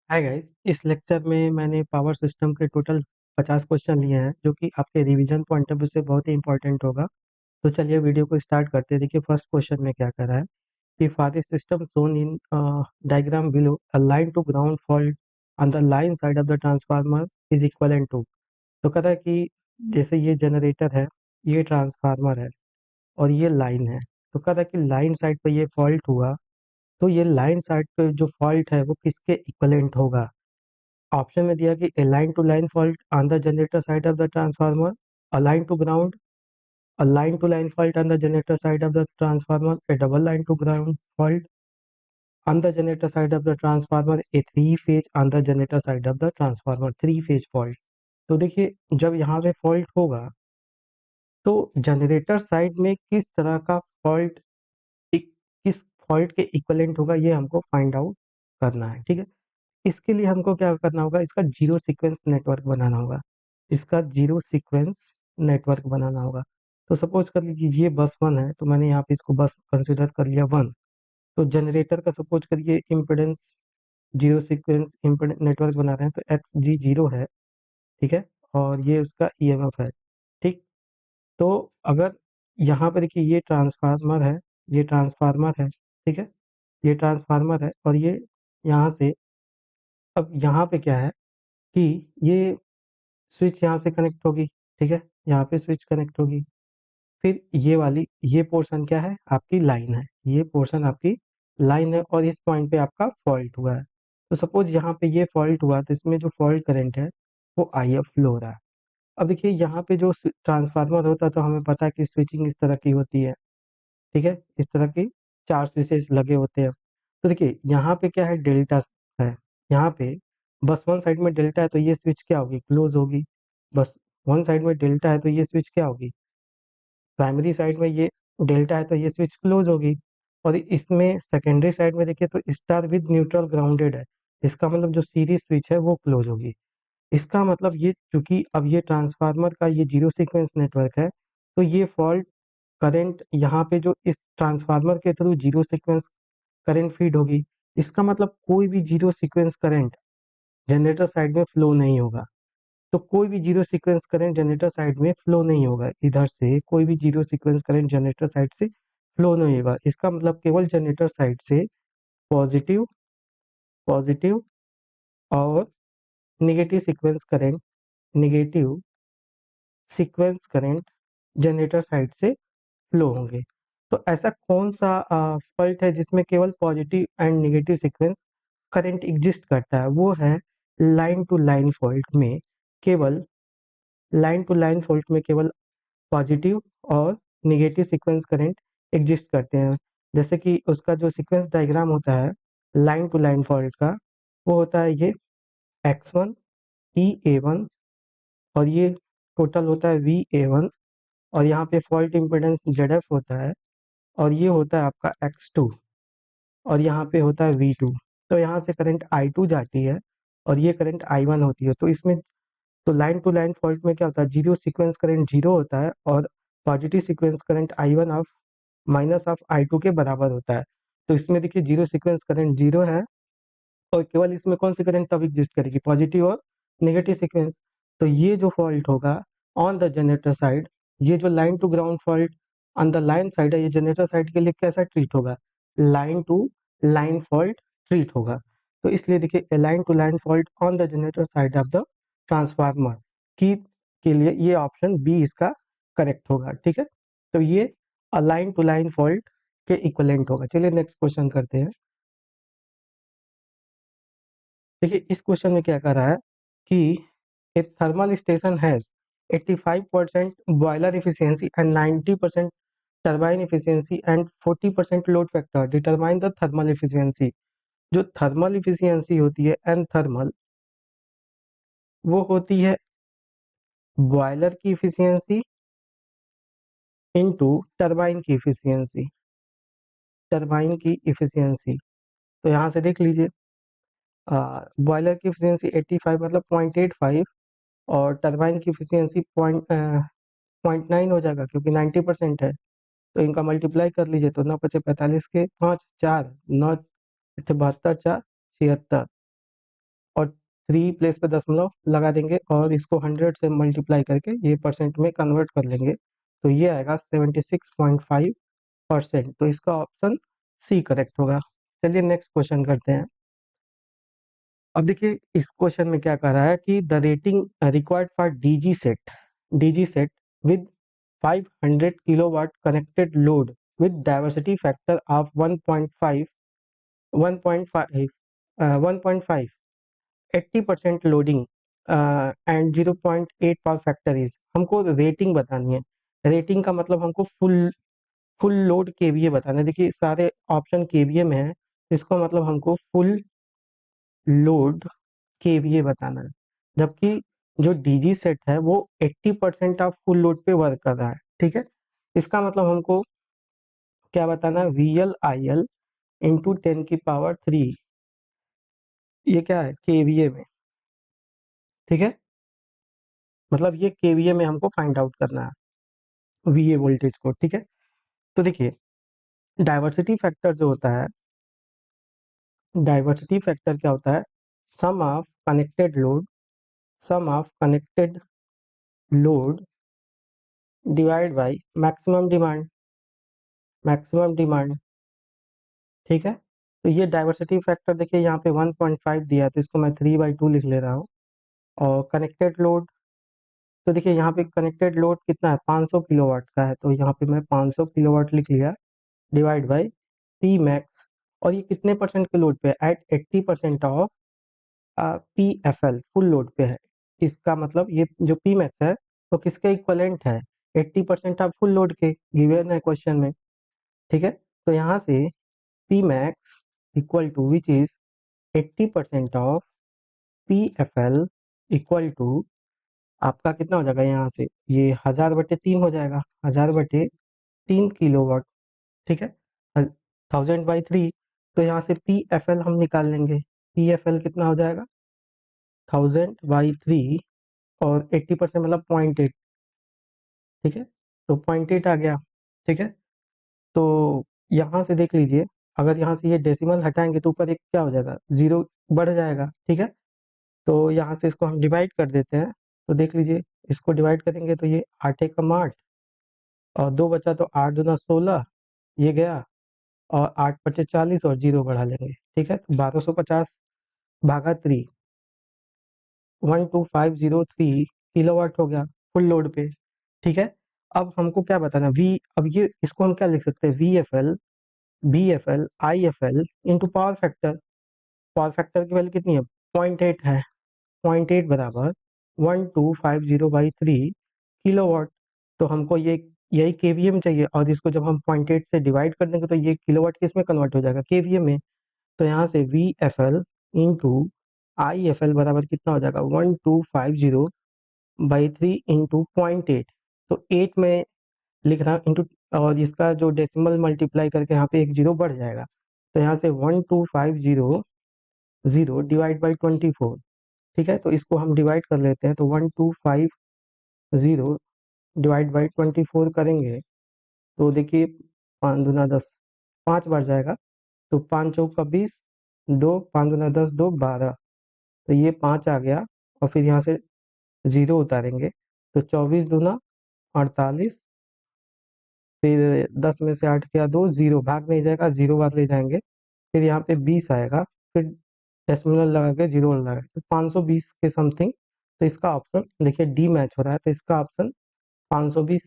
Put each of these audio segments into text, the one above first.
Hi guys, इस lecture में मैंने पावर सिस्टम के टोटल 50 क्वेश्चन लिए हैं जो कि आपके रिवीजन पॉइंट ऑफ व्यू से बहुत ही इंपॉर्टेंट होगा। तो चलिए वीडियो को स्टार्ट करते हैं। देखिए फर्स्ट क्वेश्चन में क्या कर रहा है कि for the system shown in diagram below a line to ground fault on the line side of the transformer is equivalent to. तो कहता है कि जैसे ये जनरेटर है, ये ट्रांसफार्मर है और ये लाइन है। तो कहता है कि लाइन साइड पर ये फॉल्ट हुआ, तो ये लाइन साइड पे जो फॉल्ट है वो किसके इक्वलेंट होगा। ऑप्शन में दिया कि a line to line fault on the generator side of the transformer, a line to ground, a line to line fault on the generator side of the transformer, a double line to ground fault on the generator side of the transformer, a three phase on the generator side of the transformer, three phase fault. तो देखिए जब यहाँ पे fault होगा तो generator side में किस तरह का फॉल्ट, किस फॉल्ट के इक्वलेंट होगा, ये हमको फाइंड आउट करना है। ठीक है, इसके लिए हमको क्या करना होगा, इसका जीरो सीक्वेंस नेटवर्क बनाना होगा। इसका जीरो सीक्वेंस नेटवर्क बनाना होगा। तो सपोज कर लीजिए ये बस वन है, तो मैंने यहाँ पे इसको बस कंसिडर कर लिया वन। तो जनरेटर का सपोज करिए impedance zero sequence impedance network बना रहे हैं, तो एक्स जी जीरो है। ठीक है, और ये उसका ईएमएफ है। ठीक, तो अगर यहाँ पे देखिए ये ट्रांसफार्मर है, ये ट्रांसफार्मर है। ठीक है, ये ट्रांसफार्मर है और ये यहाँ से, अब यहाँ पे क्या है कि ये स्विच यहाँ से कनेक्ट होगी। ठीक है, यहाँ पे स्विच कनेक्ट होगी। फिर ये वाली, ये पोर्शन क्या है, आपकी लाइन है। ये पोर्शन आपकी लाइन है और इस पॉइंट पे आपका फॉल्ट हुआ है। तो सपोज यहाँ पे ये फॉल्ट हुआ, तो इसमें जो फॉल्ट करंट है वो आई एफ फ्लो हो रहा है। अब देखिए यहाँ पे जो ट्रांसफार्मर होता है तो हमें पता है कि स्विचिंग इस तरह की होती है। ठीक है, इस तरह की चार स्विचेस लगे होते हैं। तो देखिए यहाँ पे क्या है, डेल्टा है। यहाँ पे बस वन साइड में डेल्टा है तो ये स्विच क्या होगी, क्लोज होगी। बस वन साइड में डेल्टा है तो ये स्विच क्या होगी, प्राइमरी साइड में ये डेल्टा है तो ये स्विच क्लोज होगी। और इसमें सेकेंडरी साइड में देखिए तो स्टार विद न्यूट्रल ग्राउंडेड है। इसका मतलब जो सीरीज स्विच है वो क्लोज होगी। इसका मतलब ये, चूंकि अब ये ट्रांसफार्मर का ये जीरो सीक्वेंस नेटवर्क है, तो ये फॉल्ट करंट यहाँ पे जो इस ट्रांसफार्मर के through zero sequence current feed होगी। इसका मतलब कोई भी zero sequence current generator side में फ्लो नहीं होगा। तो कोई भी zero sequence current generator side में फ्लो नहीं होगा, इधर से कोई भी zero sequence current generator side से फ्लो नहीं होगा। इसका मतलब केवल जनरेटर साइड से पॉजिटिव पॉजिटिव और negative sequence current, negative sequence current generator side से फ्लो होंगे। तो ऐसा कौन सा फॉल्ट है जिसमें केवल positive and negative sequence current exist करता है, वो है लाइन टू लाइन फॉल्ट में केवल, लाइन टू लाइन फॉल्ट में केवल पॉजिटिव और निगेटिव सीक्वेंस करंट एग्जिस्ट करते हैं। जैसे कि उसका जो सीक्वेंस डायग्राम होता है लाइन टू लाइन फॉल्ट का, वो होता है ये x1 E A1 और ये टोटल होता है VA1 और यहाँ पे फॉल्ट इम्पिडेंस ZF होता है और ये होता है आपका X2 और यहाँ पे होता है V2। तो यहाँ से करंट I2 जाती है और ये करंट I1 होती है। तो इसमें, तो लाइन टू लाइन फॉल्ट में क्या होता है, जीरो सीक्वेंस करंट जीरो होता है और positive sequence current I1 of minus of I2 के बराबर होता है। तो इसमें देखिए जीरो सीक्वेंस करंट जीरो है और केवल इसमें कौन सी करंट तब एग्जिस्ट करेगी, पॉजिटिव और नेगेटिव सीक्वेंस। तो ये जो फॉल्ट होगा ऑन द जनरेटर साइड, ये जो line to ground fault on the line side है, ये जनरेटर साइड के लिए कैसा ट्रीट होगा, line to line fault treat होगा। तो इसलिए देखिए a line to line fault on the generator side of the transformer की के लिए ये ऑप्शन बी इसका करेक्ट होगा। ठीक है, तो ये a line to line fault के इक्वलेंट होगा। चलिए नेक्स्ट क्वेश्चन करते हैं। देखिए इस क्वेश्चन में क्या कर रहा है कि a thermal station has 85% boiler efficiency and 90% turbine efficiency and 40% load factor, determine the thermal efficiency. जो थर्मल एफिशिएंसी होती है एन थर्मल, वो होती है बॉयलर की एफिशिएंसी इनटू टरबाइन की एफिशिएंसी, टरबाइन की एफिशिएंसी। तो यहाँ से देख लीजिए, बॉयलर की एफिशिएंसी 85 मतलब 0.85 और टरबाइन की एफिशिएंसी 0.9 हो जाएगा क्योंकि 90% है। तो इनका मल्टीप्लाई कर लीजिए तो 9 पचे 45 के 5 4 9 अठे 72 4 76। 3 प्लेस पे दशमलव लगा देंगे और इसको 100 से मल्टीप्लाई करके ये परसेंट में कन्वर्ट कर लेंगे, तो ये आएगा 76.5%। तो इसका ऑप्शन सी करेक्ट होगा। चलिए नेक्स्ट क्वेश्चन करते हैं। अब देखिए इस क्वेश्चन में क्या कह रहा है कि the rating required for DG set with 500 kilowatt connected load with diversity factor of 1.5 1.5 80% loading and 0.8 power factor is, हमको रेटिंग बतानी है। रेटिंग का मतलब हमको फुल लोड केवीए बताना है। देखिए सारे ऑप्शन केवीए में है, इसको मतलब हमको फुल लोड केवीए बताना है, जबकि जो डीजी सेट है वो 80% ऑफ फुल लोड पे वर्क कर रहा है। ठीक है, इसका मतलब हमको क्या बताना है, VL/IL इंटू 10⁻³ ये क्या है केवीए में। ठीक है, मतलब ये केवीए में हमको फाइंड आउट करना है वीए वोल्टेज को। ठीक है, तो देखिए डाइवर्सिटी फैक्टर जो होता है, डाइवर्सिटी फैक्टर क्या होता है, sum of connected load, sum of connected load divide by maximum demand, maximum demand. ठीक है, तो ये डाइवर्सिटी फैक्टर देखिए यहाँ पे 1.5 दिया है, तो इसको मैं 3/2 लिख ले रहा हूँ। और कनेक्टेड लोड, तो देखिए यहाँ पे कनेक्टेड लोड कितना है, 500 किलोवाट का है, तो यहाँ पे मैं 500 किलोवाट लिख लिया, डिवाइड बाय पी मैक्स। और ये कितने परसेंट के लोड पे है, at 80% of P F L, full load पे है। इसका मतलब ये जो पी मैक्स है तो किसके इक्वलेंट है, 80% ऑफ फुल लोड के, गिवन है क्वेश्चन में। ठीक है, तो यहाँ से P max equal to which is 80% of P F L equal to आपका कितना हो जाएगा, यहाँ से ये 1000/3 हो जाएगा, 1000/3 किलोवाट। ठीक है, 1000/3, तो यहाँ से पी एफ एल हम निकाल लेंगे, पी एफ एल कितना हो जाएगा 1000/3 और 80% मतलब 0.8। ठीक है, तो 0.8 आ गया। ठीक है, तो यहाँ से देख लीजिए, अगर यहाँ से ये डेसिमल हटाएंगे तो ऊपर एक क्या हो जाएगा, जीरो बढ़ जाएगा। ठीक है, तो यहाँ से इसको हम डिवाइड कर देते हैं, तो देख लीजिए इसको डिवाइड करेंगे तो ये 8×8 और 2 बचा, तो 8×2 = 16 ये गया, और 8×40 और 0 बढ़ा लेंगे। ठीक है, तो 1250/3 12503 किलोवाट हो गया फुल लोड पे। ठीक है, अब हमको क्या बताना वी, अब ये इसको हम क्या लिख सकते हैं, B F L I F L into power factor. Power factor की वैल्यू कितनी है, 0.8 है, 0.8 बराबर 1250/3 किलोवाट। तो हमको ये यही केवीए में चाहिए, और इसको जब हम 0.8 से डिवाइड कर देंगे तो ये किलोवाट किस में कन्वर्ट हो जाएगा, केवीए में। तो यहाँ से वी एफ एल इंटू आई एफ एल बराबर कितना हो जाएगा, 1250/3 इंटू 0.8, तो 8 में लिख रहा हूँ इंटू, और इसका जो डेसिमल मल्टीप्लाई करके यहाँ पे एक जीरो बढ़ जाएगा, तो यहाँ से 12500 डिवाइड बाई 24। ठीक है, तो इसको हम डिवाइड कर लेते हैं, तो 1250 डिवाइड बाई 24 करेंगे, तो देखिए 5×2 = 10, 5 बार जाएगा, तो 5×4 = 20, 2 5×2 = 10, 2 12, तो ये 5 आ गया, और फिर यहाँ से जीरो उतारेंगे, तो 24×2 = 48, फिर 10 में से 8 गया 2, जीरो भाग नहीं जाएगा, जीरो बार ले जाएंगे, फिर यहाँ पे 20 आएगा, फिर डेसिमल लगा के जीरो लगा, तो 520 के समथिंग। तो इसका ऑप्शन देखिए डी मैच हो रहा है, तो इसका ऑप्शन 520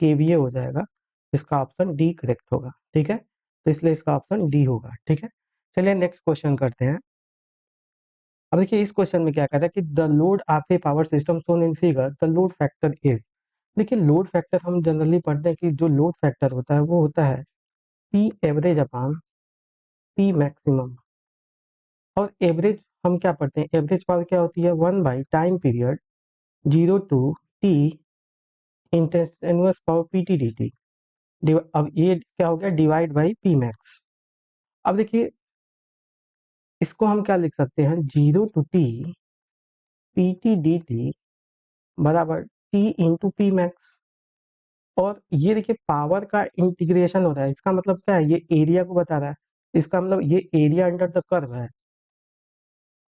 केवीए हो जाएगा, इसका ऑप्शन डी करेक्ट होगा। ठीक है, तो इसलिए इसका ऑप्शन डी होगा। ठीक है, चलिए नेक्स्ट क्वेश्चन करते हैं। अब देखिए इस क्वेश्चन में क्या कहता है कि the load of a power system shown in figure, the load factor is. देखिए लोड फैक्टर हम जनरली पढ़ते हैं कि जो लोड फैक्टर होता है वो होता है P average upon P maximum. और एवरेज हम क्या पढ़ते हैं, एवरेज पावर क्या होती है, 1/टाइम period 0 to t instantaneous power PTDT। अब ये क्या हो गया, डिवाइड बाई पी मैक्स। अब देखिए इसको हम क्या लिख सकते हैं, 0 to t PTDT बराबर T इंटू पी मैक्स। और ये देखिए पावर का इंटीग्रेशन हो रहा है, इसका मतलब क्या है, ये एरिया को बता रहा है, इसका मतलब ये एरिया अंडर द कर्व है,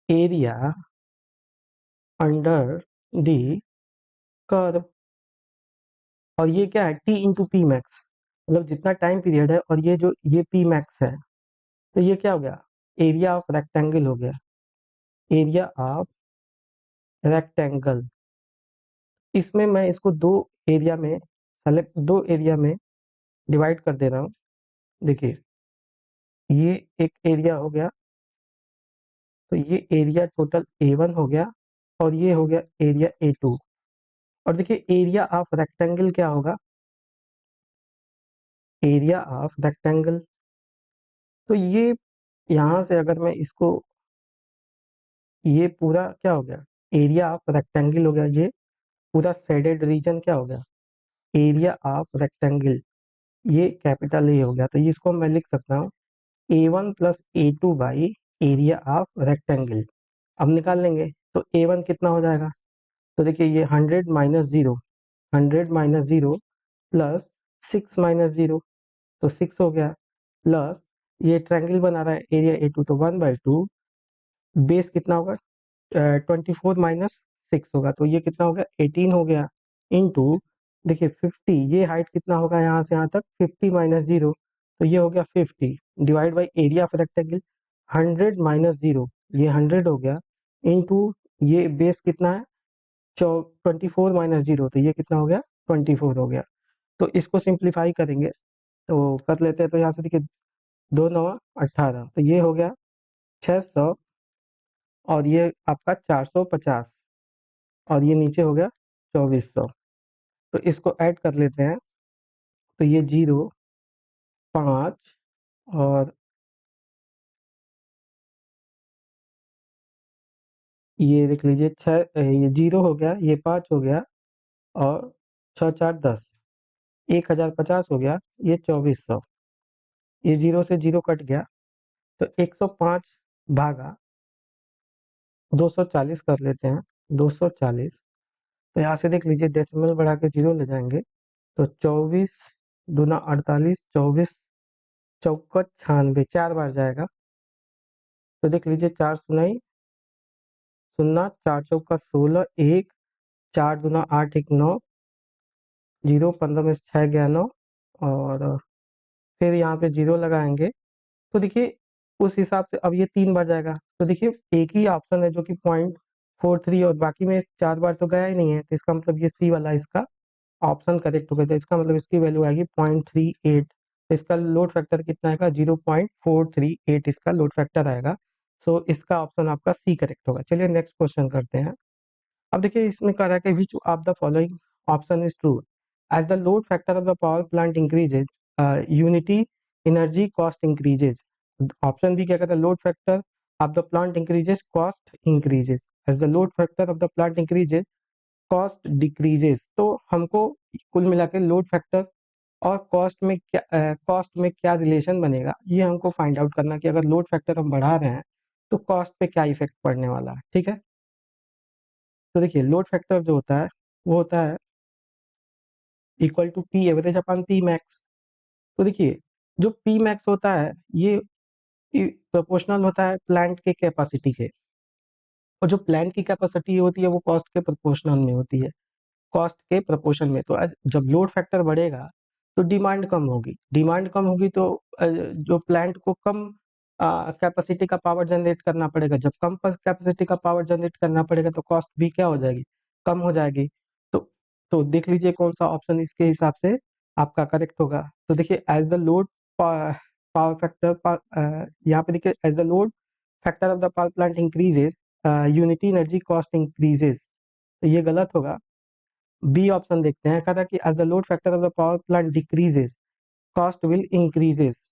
एरिया अंडर द कर्व। और ये क्या है, टी इंटू पी मैक्स, मतलब जितना टाइम पीरियड है, और ये जो ये पी मैक्स है, तो ये क्या हो गया, एरिया ऑफ रेक्टेंगल हो गया, एरिया ऑफ रेक्टेंगल। इसमें मैं इसको दो एरिया में डिवाइड कर दे रहा हूँ। देखिए ये एक एरिया हो गया, तो ये एरिया टोटल A1 हो गया, और ये हो गया एरिया A2। और देखिए एरिया ऑफ रेक्टेंगल क्या होगा, एरिया ऑफ रेक्टेंगल, तो ये यहाँ से अगर मैं इसको, ये पूरा क्या हो गया, एरिया ऑफ रेक्टेंगल हो गया, ये पूरा शेडेड रीजन क्या हो गया, एरिया ऑफ रेक्टेंगल, ये कैपिटल ए हो गया। तो इसको मैं लिख सकता हूँ A1 plus A2 by area of rectangle. अब निकाल लेंगे तो A1 कितना हो जाएगा, तो देखिए ये 100 माइनस जीरो प्लस 6 - 0, तो 6 हो गया, प्लस ये ट्रायंगल बना रहा है एरिया A2, तो 1/2, बेस कितना होगा, 24 - 6 होगा, तो ये कितना हो गया, 18 हो गया, इंटू देखिए 50, ये हाइट कितना होगा यहाँ से यहाँ तक, 50 - 0, तो ये हो गया 50, divide by area of rectangle, 100 - 0, ये 100 हो गया, इंटू ये बेस कितना है, 24 - 0, तो ये कितना हो गया, 24 हो गया। तो इसको सिंप्लीफाई करेंगे तो कर लेते हैं, तो यहाँ से देखिए 2×9 = 18, तो ये हो गया 600, और ये आपका 450, और ये नीचे हो गया 2400। तो इसको ऐड कर लेते हैं, तो ये 0, 5, और ये देख लीजिए 6, ये 0 हो गया, ये 5 हो गया, और 6×4 = 10, 1050 हो गया, ये 2400, ये 0 से 0 कट गया, तो 105 भागा 240 कर लेते हैं, 240। तो यहाँ से देख लीजिए डेसिमल बढ़ा के 0 ले जाएंगे, तो 24×2 = 48, 24×4 = 96, 4 बार जाएगा, तो देख लीजिए 4×0 = 0, 4×4 = 16, 1, 4×2 = 8, 1 9, 0, 15 में से 6 गया 9, और फिर यहाँ पे 0 लगाएंगे, तो देखिए उस हिसाब से अब ये 3 बार जाएगा, तो देखिए एक ही ऑप्शन है जो कि 0.43, और बाकी में 4 बार तो गया ही नहीं है, तो इसका मतलब ये सी वाला इसका ऑप्शन करेक्ट हो गया, तो इसका मतलब इसकी वैल्यू आएगी 0.38। तो इसका लोड फैक्टर कितना आएगा, 0.438 इसका लोड फैक्टर आएगा। सो इसका ऑप्शन आपका सी करेक्ट होगा। चलिए नेक्स्ट क्वेश्चन करते हैं। अब देखिए इसमें कह रहा है कि which of the following option is true, as the load factor of the power plant increases, unity energy cost increases. Option B क्या कहता है, load factor of the plant increases, cost increases, as the load factor of the plant increases, cost decreases. तो हमको कुल मिला के load factor और cost में क्या रिलेशन बनेगा, ये हमको फाइंड आउट करना कि अगर लोड फैक्टर हम बढ़ा रहे हैं तो कॉस्ट पे क्या इफेक्ट पड़ने वाला है। ठीक है, तो देखिए लोड फैक्टर जो होता है वो होता है equal to P average upon P max. तो देखिए जो पी मैक्स होता है ये प्रोपोर्शनल होता है प्लांट के कैपेसिटी के, और जो प्लांट की कैपेसिटी होती है वो कॉस्ट के प्रोपोर्शनल में होती है, कॉस्ट के प्रपोर्शन में। तो आज जब लोड फैक्टर बढ़ेगा तो डिमांड कम होगी, डिमांड कम होगी तो जो प्लांट को कम कैपेसिटी का पावर जनरेट करना पड़ेगा, जब कम कैपेसिटी का पावर जनरेट करना पड़ेगा तो कॉस्ट भी क्या हो जाएगी, कम हो जाएगी। तो तो देख लीजिए कौन सा ऑप्शन इसके हिसाब से आपका करेक्ट होगा। तो देखिए as the load power factor, यहाँ पे देखिए as the load factor of the power plant increases, unity energy cost increases, तो ये गलत होगा। बी ऑप्शन देखते हैं, कहा था कि as the load factor of the power plant decreases, cost will increases,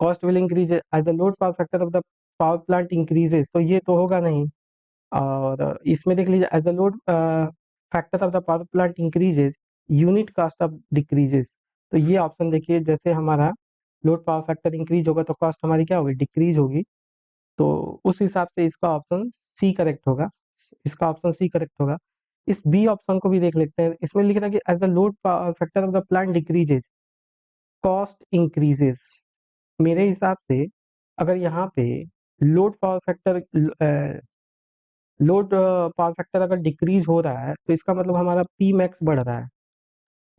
cost will increase as the load power factor of the power plant increases, तो ये तो होगा नहीं। और इसमें देख लीजिए as the load factor of the power plant increases, unit cost of decreases, तो ये ऑप्शन देखिए जैसे हमारा लोड पावर फैक्टर इंक्रीज होगा तो कॉस्ट हमारी क्या होगी, डिक्रीज होगी। तो उस हिसाब से इसका ऑप्शन सी करेक्ट होगा, इसका ऑप्शन सी करेक्ट होगा। इस बी ऑप्शन को भी देख लेते हैं, इसमें लिख रहा है कि as the load factor of the plant decreases, cost increases. मेरे हिसाब से अगर यहाँ पे load power factor load power factor अगर डिक्रीज हो रहा है तो इसका मतलब हमारा पी मैक्स बढ़ रहा है,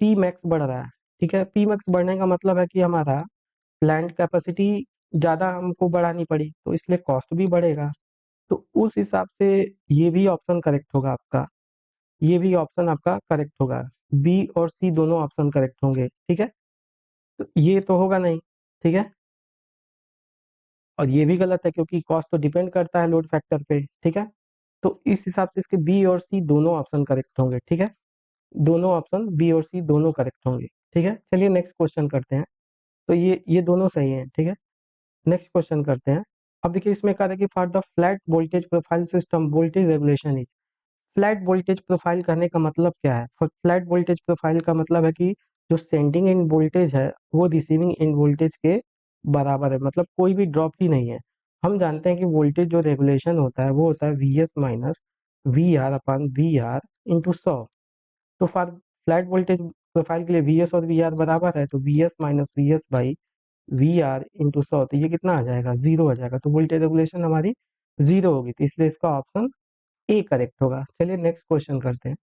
पी मैक्स बढ़ रहा है। ठीक है, पी मैक्स बढ़ने का मतलब है कि हमारा प्लांट कैपेसिटी ज़्यादा हमको बढ़ानी पड़ी, तो इसलिए कॉस्ट भी बढ़ेगा। तो उस हिसाब से ये भी ऑप्शन करेक्ट होगा आपका, ये भी ऑप्शन आपका करेक्ट होगा। बी और सी दोनों ऑप्शन करेक्ट होंगे। ठीक है, तो ये तो होगा नहीं। ठीक है, और ये भी गलत है क्योंकि कॉस्ट तो डिपेंड करता है लोड फैक्टर पे। ठीक है, तो इस हिसाब से इसके बी और सी दोनों ऑप्शन करेक्ट होंगे। ठीक है, दोनों ऑप्शन बी और सी दोनों करेक्ट होंगे। ठीक है, चलिए नेक्स्ट क्वेश्चन करते हैं। तो ये दोनों सही हैं। ठीक है, नेक्स्ट क्वेश्चन करते हैं। अब देखिए इसमें कहा था कि for the flat voltage profile system voltage regulation is. Flat voltage profile कहने का मतलब क्या है? फ्लैट वोल्टेज प्रोफाइल का मतलब है कि जो सेंडिंग एंड वोल्टेज है वो रिसीविंग एंड वोल्टेज के बराबर है, मतलब कोई भी ड्रॉप ही नहीं है। हम जानते हैं कि वोल्टेज जो रेगुलेशन होता है वो होता है V S minus V R upon V R into 100। तो फॉर फ्लैट वोल्टेज प्रोफाइल के लिए वी एस और वी आर बराबर है, तो V S minus V S by V R into 100, तो ये कितना आ जाएगा? जीरो आ जाएगा। तो वोल्टेज रेगुलेशन हमारी जीरो होगी, तो इसलिए इसका ऑप्शन ए करेक्ट होगा। चलिए नेक्स्ट क्वेश्चन करते हैं।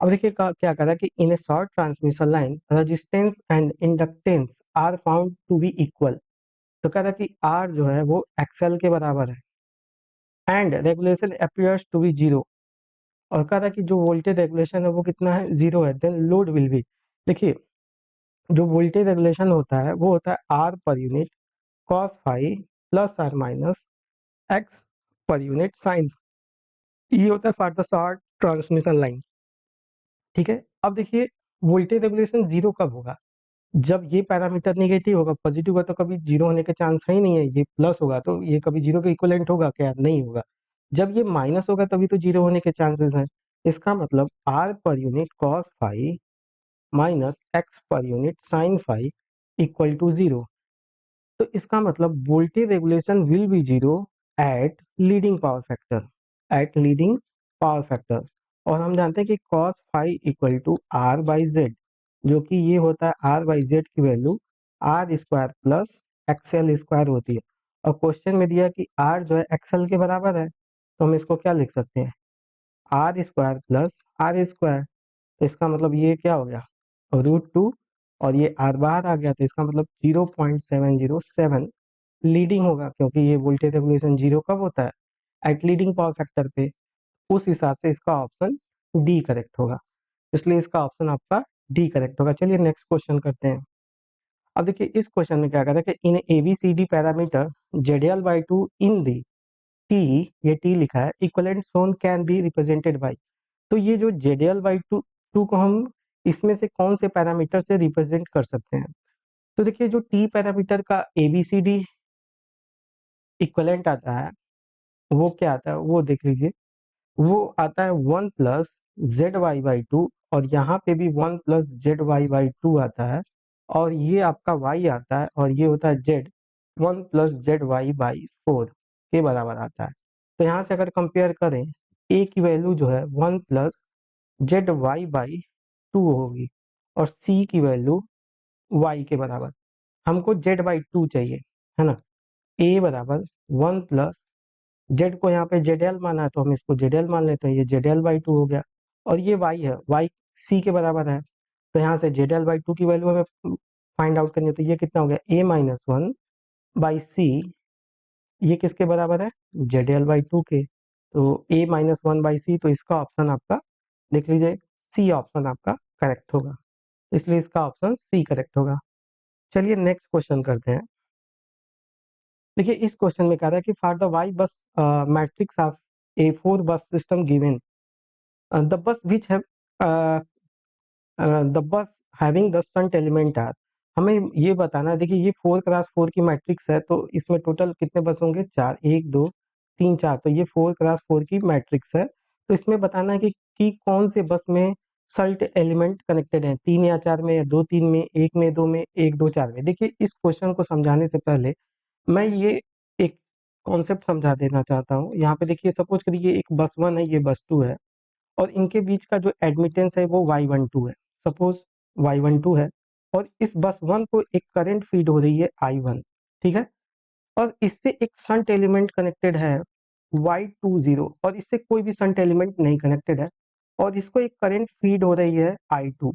अब देखिए क्या कह रहा है कि in a short transmission line resistance and inductance are found to be equal. तो कह रहा है कि आर जो है वो एक्सएल के बराबर है and regulation appears to be zero. और कह रहा है कि जो वोल्टेज रेगुलेशन है वो कितना है? जीरो है। Then load will be. देखिए जो वोल्टेज रेगुलेशन होता है वो होता है R per unit cos phi plus R minus X per unit sine. ये होता है for the short transmission line. ठीक है, अब देखिए वोल्टेज रेगुलेशन जीरो कब होगा? जब ये पैरामीटर नेगेटिव होगा। पॉजिटिव होगा तो कभी जीरो होने के चांस है ही नहीं है। ये प्लस होगा तो ये कभी जीरो के इक्विवेलेंट होगा क्या? नहीं होगा। जब ये माइनस होगा तभी तो जीरो होने के चांसेस हैं। इसका मतलब R per unit cos phi minus X per unit sine phi equal to zero. तो इसका मतलब voltage regulation will be zero at leading power factor, at leading power factor. और हम जानते हैं कि cos phi equal to R by Z, जो कि ये होता है आर बाई जेड की value R square plus XL square होती है। और क्वेश्चन में दिया कि आर जो है एक्सएल के बराबर है, तो हम इसको क्या लिख सकते हैं? R square plus R square. तो इसका मतलब ये क्या हो गया? रूट टू, और ये आर बाहर आ गया, तो इसका मतलब 0.707 लीडिंग होगा, क्योंकि ये वोल्टेज रेगुलेशन जीरो कब होता है? एट लीडिंग पावर फैक्टर पे। उस हिसाब से इसका ऑप्शन डी करेक्ट होगा, इसलिए इसका ऑप्शन आपका डी करेक्ट होगा। चलिए नेक्स्ट क्वेश्चन करते हैं। अब देखिए इस क्वेश्चन में क्या कहता है कि in A B C D parameter Z L by two in the T, ये टी लिखा है, इक्वलेंट सोन कैन बी रिप्रेजेंटेड बाई। तो ये जो Z L by two two को हम इसमें से कौन से पैरामीटर से रिप्रेजेंट कर सकते हैं? तो देखिए जो टी पैरामीटर का A B C D equivalent आता है वो क्या आता है वो देख लीजिए। वो आता है one plus Z Y by two, और यहाँ पे भी one plus Z Y by two आता है, और ये आपका y आता है, और ये होता है z, one plus Z Y by four के बराबर आता है। तो यहाँ से अगर कंपेयर करें, a की वैल्यू जो है one plus Z Y by two होगी, और c की वैल्यू y के बराबर। हमको z बाई टू चाहिए, है ना? a बराबर वन प्लस जेड को यहाँ पे जेड एल माना है तो हम इसको जेड एल मान लेते हैं, ये जेड एल बाई टू हो गया। और ये वाई है, वाई सी के बराबर है, तो यहाँ से जेड एल बाई टू की वैल्यू हमें फाइंड आउट करनी है। तो ये कितना हो गया? ए माइनस वन बाई सी, ये किसके बराबर है? जेड एल बाई टू के। तो ए माइनस वन बाई सी, तो इसका ऑप्शन आपका देख लीजिए, सी ऑप्शन आपका करेक्ट होगा, इसलिए इसका ऑप्शन सी करेक्ट होगा। चलिए नेक्स्ट क्वेश्चन करते हैं। देखिए इस क्वेश्चन में कह रहा है कि for the Y bus matrix of a four bus system given the bus which have the bus having the shunt element R. हमें ये बताना है, देखिए ये 4x4 की मैट्रिक्स है, तो इसमें टोटल कितने बस होंगे? चार, एक दो तीन चार, तो ये 4x4 की मैट्रिक्स है। तो इसमें बताना है कि कौन से बस में सल्ट एलिमेंट कनेक्टेड है, तीन या चार में, या दो तीन में, एक में, दो में, एक दो चार में। देखिए इस क्वेश्चन को समझाने से पहले मैं ये एक कॉन्सेप्ट समझा देना चाहता हूँ। यहाँ पे देखिए सपोज करिए एक बस वन है, ये बस टू है, और इनके बीच का जो एडमिटेंस है वो y12 है। सपोज y12 है, और इस बस वन को एक करंट फीड हो रही है I1। ठीक है, और इससे एक शंट एलिमेंट कनेक्टेड है Y20 और इससे कोई भी शंट एलिमेंट नहीं कनेक्टेड है और इसको एक करंट फीड हो रही है I2।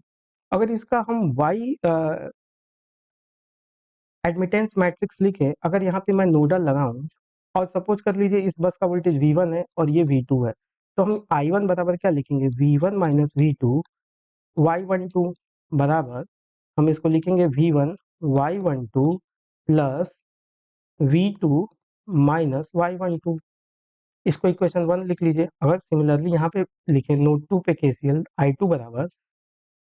अगर इसका हम Y एडमिटेंस मैट्रिक्स लिखे, अगर यहाँ पे मैं नोडल लगाऊं और सपोज कर लीजिए इस बस का वोल्टेज V1 है और ये V2 है, तो हम I1 बराबर क्या लिखेंगे, V1 माइनस V2 Y12 बराबर हम इसको लिखेंगे V1 Y12 plus V2 minus Y12। इसको इक्वेशन 1 लिख लीजिए। अगर सिमिलरली यहाँ पे लिखें नोड 2 पे KCL I2 बराबर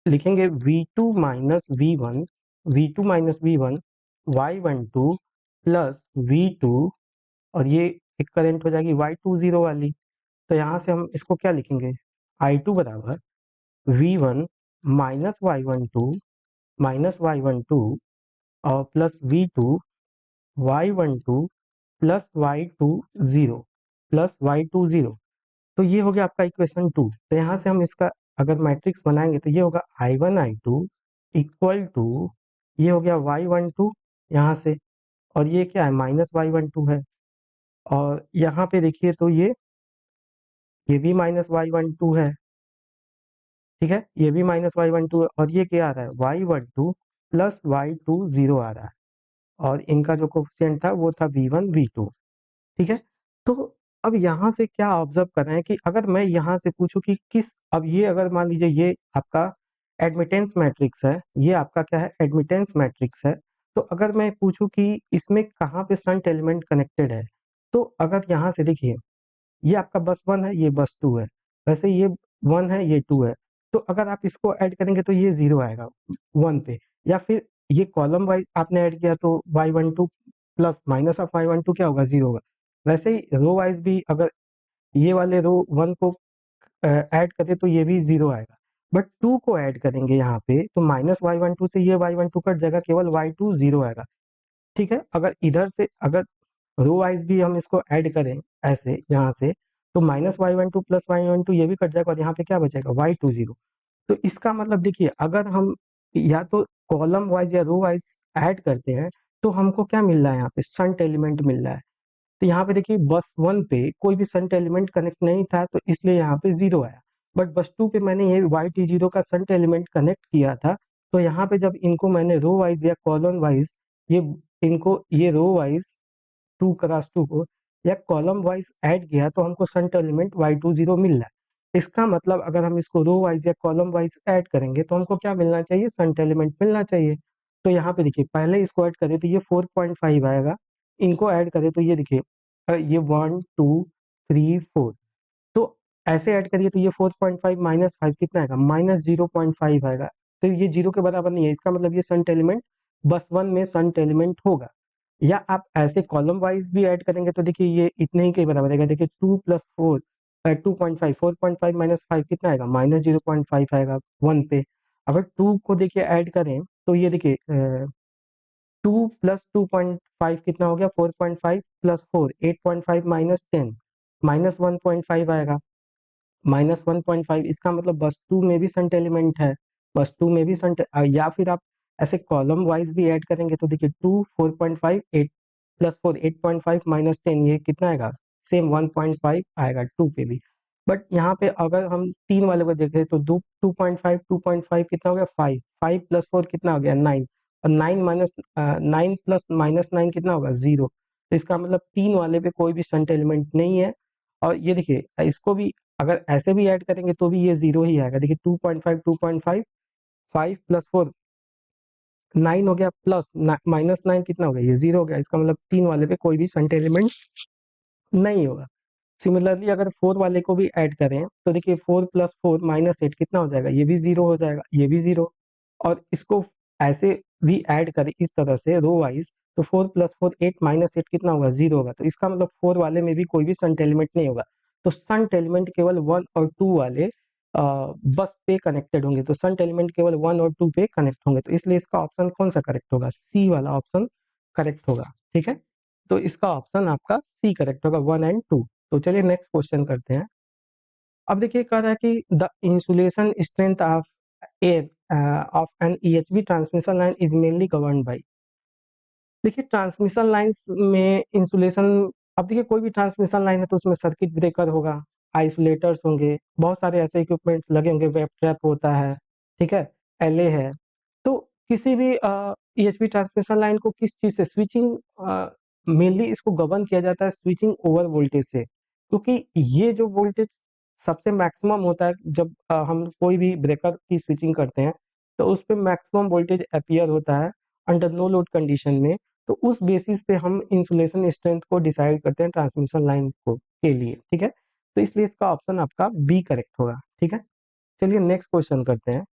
लिखेंगे V2 minus V1 V2 minus V1 Y12 plus V2 और ये एक करंट हो जाएगी Y20 वाली। तो यहाँ से हम इसको क्या लिखेंगे, I2 बराबर V1 माइनस Y12 और plus V2 Y12 plus Y20 plus Y20। तो ये हो गया आपका इक्वेशन 2। तो यहाँ से हम इसका अगर मैट्रिक्स बनाएंगे तो ये होगा I1 I2 इक्वल टू ये हो गया Y12 यहाँ से, और ये क्या है माइनस Y12 है, और यहाँ पे देखिए तो ये भी माइनस Y12 है, ठीक है, ये भी माइनस Y12 है, और ये क्या आ रहा है Y12 प्लस Y20 आ रहा है, और इनका जो कोफिशिएंट था वो था V1 V2, ठीक है। तो अब यहाँ से क्या ऑब्जर्व कर रहे हैं कि अगर मैं यहाँ से पूछूं कि किस, अब ये अगर मान लीजिए ये आपका एडमिटेंस मैट्रिक्स है, ये आपका क्या है एडमिटेंस मैट्रिक्स है, तो अगर मैं पूछूं कि इसमें कहाँ पे शंट एलिमेंट कनेक्टेड है, तो अगर यहाँ से देखिए ये आपका बस 1 है, ये बस 2 है, वैसे ये 1 है, ये 2 है, तो अगर आप इसको ऐड करेंगे तो ये 0 आएगा 1 पे, या फिर ये कॉलम वाइज आपने ऐड किया तो Y12 plus minus of Y12 क्या होगा 0 होगा। वैसे ही रो वाइज भी अगर ये वाले रो 1 को ऐड करें तो ये भी 0 आएगा, बट 2 को ऐड करेंगे यहाँ पे तो माइनस Y12 से ये Y12 कट जाएगा, केवल Y20 आएगा, ठीक है। अगर इधर से अगर रो वाइज भी हम इसको ऐड करें ऐसे यहाँ से, तो माइनस Y12 प्लस Y12 ये भी कट जाएगा और यहाँ पे क्या बचेगा Y20। तो इसका मतलब देखिए अगर हम या तो कॉलम वाइज या रो वाइज ऐड करते हैं तो हमको क्या मिल रहा है, यहाँ पे शंट एलिमेंट मिल रहा है। तो यहाँ पे देखिए बस 1 पे कोई भी शंट एलिमेंट कनेक्ट नहीं था तो इसलिए यहाँ पे 0 आया, बट बस 2 पे मैंने ये YT0 का शंट एलिमेंट कनेक्ट किया था, तो यहाँ पे जब इनको मैंने रो वाइज या कॉलम वाइज ये इनको ये रो वाइज 2 क्रॉस 2 को या कॉलम वाइज ऐड किया तो हमको शंट एलिमेंट Y20 मिल रहा है। इसका मतलब अगर हम इसको रो वाइज या कॉलम वाइज ऐड करेंगे तो हमको क्या मिलना चाहिए, शंट एलिमेंट मिलना चाहिए। तो यहाँ पे देखिए पहले इसको ऐड करें तो ये 4.5 आएगा, इनको ऐड करें तो ये देखिए ये 1 2 3 4, तो ऐसे ऐड करिए तो ये 4.5 माइनस 5 कितना आएगा, माइनस 0.5 आएगा। तो ये 0 के बराबर नहीं है, इसका मतलब ये शंट एलिमेंट बस 1 में शंट एलिमेंट होगा। या आप ऐसे कॉलम वाइज भी ऐड करेंगे तो देखिए ये इतने ही के बराबर आएगा, देखिए 2 प्लस 4 2.5 4.5 माइनस 5 कितना आएगा, माइनस 0.5 आएगा 1 पे। अगर 2 को देखिए ऐड करें तो ये देखिए 2 प्लस 2.5 कितना हो गया, 4.5 प्लस 4 8.5 माइनस 10 माइनस 1.5 आएगा, माइनस 1.5। इसका मतलब बस 2 में भी शंट एलिमेंट है, बस 2 में भी शंट, या फिर आप ऐसे कॉलम वाइज भी ऐड करेंगे तो देखिए 2 4.5 8 प्लस 4 8.5 माइनस 10 ये कितना आएगा, सेम 1.5 आएगा 2 पे भी। बट यहाँ पे अगर हम 3 वाले को देखें तो 2.5 कितना हो गया 5 5 प्लस 4 कितना हो गया 9, और 9 माइनस 9 प्लस माइनस 9 कितना होगा 0। तो इसका मतलब 3 वाले पे कोई भी शंट एलिमेंट नहीं है। और ये देखिए इसको भी अगर ऐसे भी ऐड करेंगे तो भी ये 0 ही आएगा, देखिए 2.5 5 प्लस 4 9 हो गया, प्लस माइनस 9 कितना हो गया, ये 0 हो गया। इसका मतलब 3 वाले पे कोई भी शंट एलिमेंट नहीं होगा। सिमिलरली अगर 4 वाले को भी ऐड करें तो देखिए 4 प्लस 4 माइनस 8 कितना हो जाएगा, ये भी 0 हो जाएगा, ये भी 0। और इसको ऐसे भी ऐड करें इस तरह से रो वाइज तो 4 प्लस 4 8 माइनस 8 कितना होगा 0 होगा। तो इसका मतलब 4 वाले में भी कोई भी शंट एलिमेंट नहीं होगा। तो शंट एलिमेंट केवल 1 और 2 वाले बस पे कनेक्टेड होंगे, तो शंट एलिमेंट केवल 1 और 2 पे कनेक्ट होंगे, तो इसलिए इसका ऑप्शन कौन सा करेक्ट होगा, सी वाला ऑप्शन करेक्ट होगा, ठीक है। तो इसका ऑप्शन आपका सी करेक्ट होगा 1 एंड 2। तो चलिए नेक्स्ट क्वेश्चन करते हैं। अब देखिए कह रहा है कि the insulation strength of a of an EHV transmission line is mainly govern by, देखिए ट्रांसमिशन लाइन्स में इंसुलेशन, अब देखिए कोई भी ट्रांसमिशन लाइन है तो उसमें सर्किट ब्रेकर होगा, आइसोलेटर्स होंगे, बहुत सारे ऐसे इक्विपमेंट्स लगे होंगे, वेब ट्रैप होता है, ठीक है, एलए है। तो किसी भी ईएचवी ट्रांसमिशन लाइन को किस चीज़ से स्विचिंग, मेनली इसको गवर्न किया जाता है स्विचिंग ओवर वोल्टेज से, क्योंकि ये जो वोल्टेज सबसे मैक्सिमम होता है जब हम कोई भी ब्रेकर की स्विचिंग करते हैं, तो उस पे मैक्सिमम वोल्टेज अपीयर होता है अंडर नो लोड कंडीशन में। तो उस बेसिस पे हम इंसुलेशन स्ट्रेंथ को डिसाइड करते हैं ट्रांसमिशन लाइन को के लिए, ठीक है। तो इसलिए इसका ऑप्शन आपका बी करेक्ट होगा, ठीक है। चलिए नेक्स्ट क्वेश्चन करते हैं।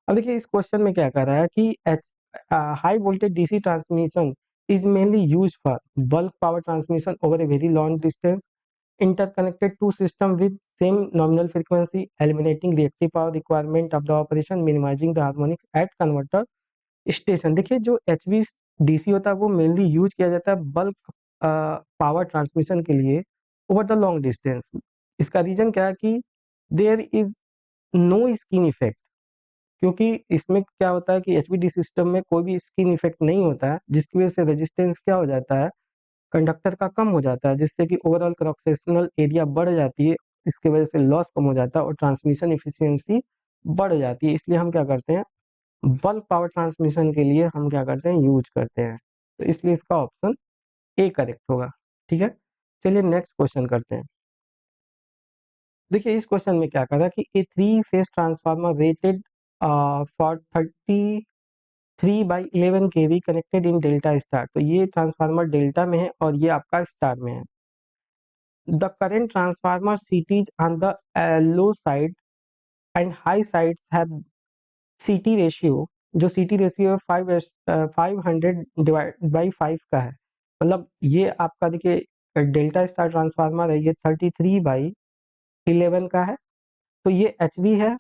अब देखिए इस क्वेश्चन में क्या कर रहा है कि high voltage DC transmission is mainly use for bulk power transmission over a very long distance, interconnected two system with same nominal frequency, eliminating reactive power requirement of the operation, minimizing the harmonics at converter station. देखिए जो HV DC होता है वो mainly use किया जाता है bulk power transmission के लिए ओवर द लॉन्ग डिस्टेंस। इसका रीजन क्या है कि there is no skin effect, क्योंकि इसमें क्या होता है कि एचवीडी सिस्टम में कोई भी स्किन इफेक्ट नहीं होता है, जिसकी वजह से रेजिस्टेंस क्या हो जाता है, कंडक्टर का कम हो जाता है, जिससे कि ओवरऑल क्रॉस सेक्शनल एरिया बढ़ जाती है। इसकी वजह से लॉस कम हो जाता है और ट्रांसमिशन एफिशिएंसी बढ़ जाती है। इसलिए हम क्या करते हैं, बल्क पावर ट्रांसमिशन के लिए हम क्या करते हैं, यूज करते हैं। तो इसलिए इसका ऑप्शन ए करेक्ट होगा, ठीक है। चलिए नेक्स्ट क्वेश्चन करते हैं। देखिए इस क्वेश्चन में क्या कहा कि a three phase transformer rated for 33/11 kV connected in delta star. तो ये ट्रांसफार्मर डेल्टा में है और ये आपका स्टार में है। The current transformer cities on the low side and high sides have सीटी रेशियो, जो सीटी रेशियो है 500 डिवाइड बाई 5 का है। मतलब ये आपका देखिए डेल्टा स्टार ट्रांसफार्मर है, ये 33/11 का है। तो ये एचवी है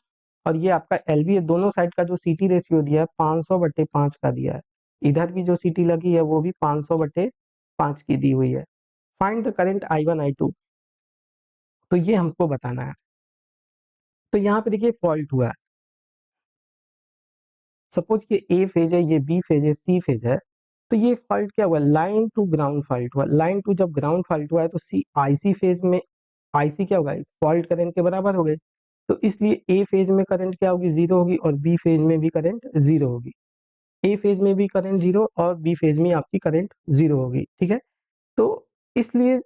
और ये आपका एलवी है। दोनों साइड का जो सीटी रेशियो दिया है 500/5 का दिया है। इधर भी जो सीटी लगी है वो भी 500/5 की दी हुई है। Find the current I1 I2, तो ये हमको बताना है। तो यहाँ पे देखिए फॉल्ट हुआ है। सपोज कि ए फेज है, ये बी फेज है, सी फेज है। तो ये फॉल्ट क्या हुआ, लाइन टू ग्राउंड फॉल्ट हुआ। लाइन टू जब ग्राउंड फॉल्ट हुआ है तो सी आईसी फेज में आईसी क्या होगा, फॉल्ट करंट के बराबर हो गए। तो इसलिए ए फेज में करंट क्या होगी, जीरो होगी, और बी फेज में भी करंट जीरो होगी। ए फेज में भी करंट जीरो और बी फेज में आपकी करंट जीरो होगी, ठीक है। तो इसलिए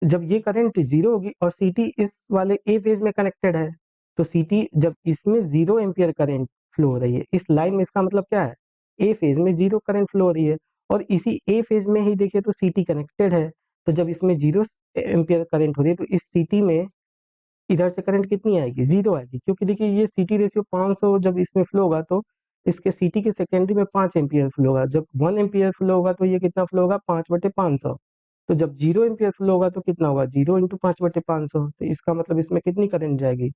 जब ये करंट जीरो होगी और सीटी इस वाले ए फेज में कनेक्टेड है, तो सीटी जब इसमें 0 एम्पियर करंट फ्लो हो रही है इस लाइन में, इसका मतलब क्या है, ए फेज में 0 करंट फ्लो हो रही है। और इसी ए फेज में ही देखिए तो सीटी कनेक्टेड है, तो जब इसमें 0 एम्पियर करंट हो रही है तो इस सीटी में इधर से करंट कितनी आएगी, 0 आएगी। क्योंकि देखिए ये सीटी रेशियो 500 जब इसमें फ्लो होगा तो इसके सीटी के सेकेंडरी में 5 एम्पियर फ्लो होगा। जब 1 एम्पियर फ्लो होगा तो ये कितना फ्लो होगा, 5/500। तो जब 0 एम्पियर फ्लो होगा तो कितना होगा, 0 इंटू 5/500। तो इसका मतलब इसमें कितनी करंट जाएगी,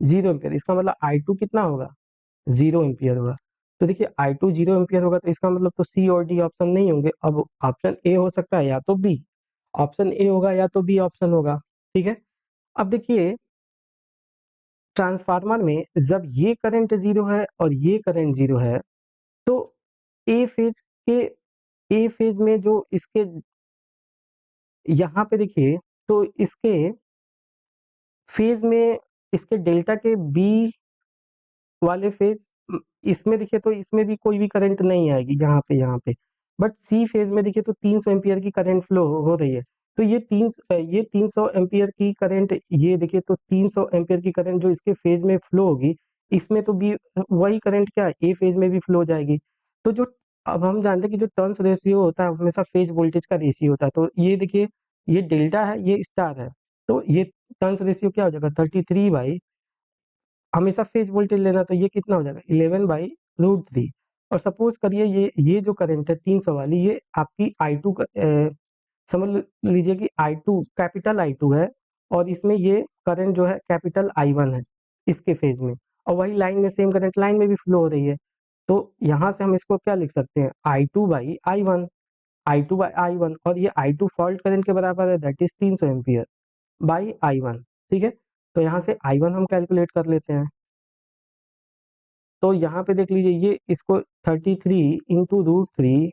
0 एम्पियर। इसका मतलब I2 कितना होगा, 0 एम्पियर होगा। तो देखिए I2 0 एम्पियर होगा तो इसका मतलब तो सी और डी ऑप्शन नहीं होंगे। अब ऑप्शन ए हो सकता है या तो बी, ऑप्शन ए होगा या तो बी ऑप्शन होगा, ठीक है। अब देखिए ट्रांसफार्मर में जब ये करंट जीरो है और ये करंट जीरो है, तो ए फेज के ए फेज में जो इसके यहाँ पे देखिए तो इसके फेज में इसके डेल्टा के बी वाले फेज इसमें देखिए तो इसमें भी कोई भी करंट नहीं आएगी यहाँ पे। बट सी फेज में देखिए तो 300 एम्पियर की करंट फ्लो हो रही है। तो ये 300 एम्पियर की करंट, ये देखिए तो 300 एम्पियर की करंट जो इसके फेज में फ्लो होगी, इसमें तो भी वही करंट क्या है, ए फेज में भी फ्लो जाएगी। तो जो अब हम जानते हैं कि जो टर्न्स रेशियो होता है हमेशा फेज वोल्टेज का रेशियो होता है। तो ये देखिए ये डेल्टा है, ये स्टार है, तो ये टर्न्स रेशियो क्या हो जाएगा, 33 बाई, हमेशा फेज वोल्टेज लेना, तो ये कितना हो जाएगा 11/√3। और सपोज करिए ये जो करंट है 300 वाली, ये आपकी I2 का समझ लीजिए कि I2 कैपिटल I2 है और इसमें ये करंट जो है कैपिटल I1 है इसके फेज में, और वही लाइन में सेम करंट लाइन में भी फ्लो हो रही है। तो यहाँ से हम इसको क्या लिख सकते हैं, I2/I1, I2/I1, और ये I2 फॉल्ट करंट के बराबर है, that is 300 ampere by I1, ठीक है। तो यहाँ से I1 हम कैलकुलेट कर लेते हैं। तो यहाँ पे देख लीजिए ये इसको 33 इंटू √3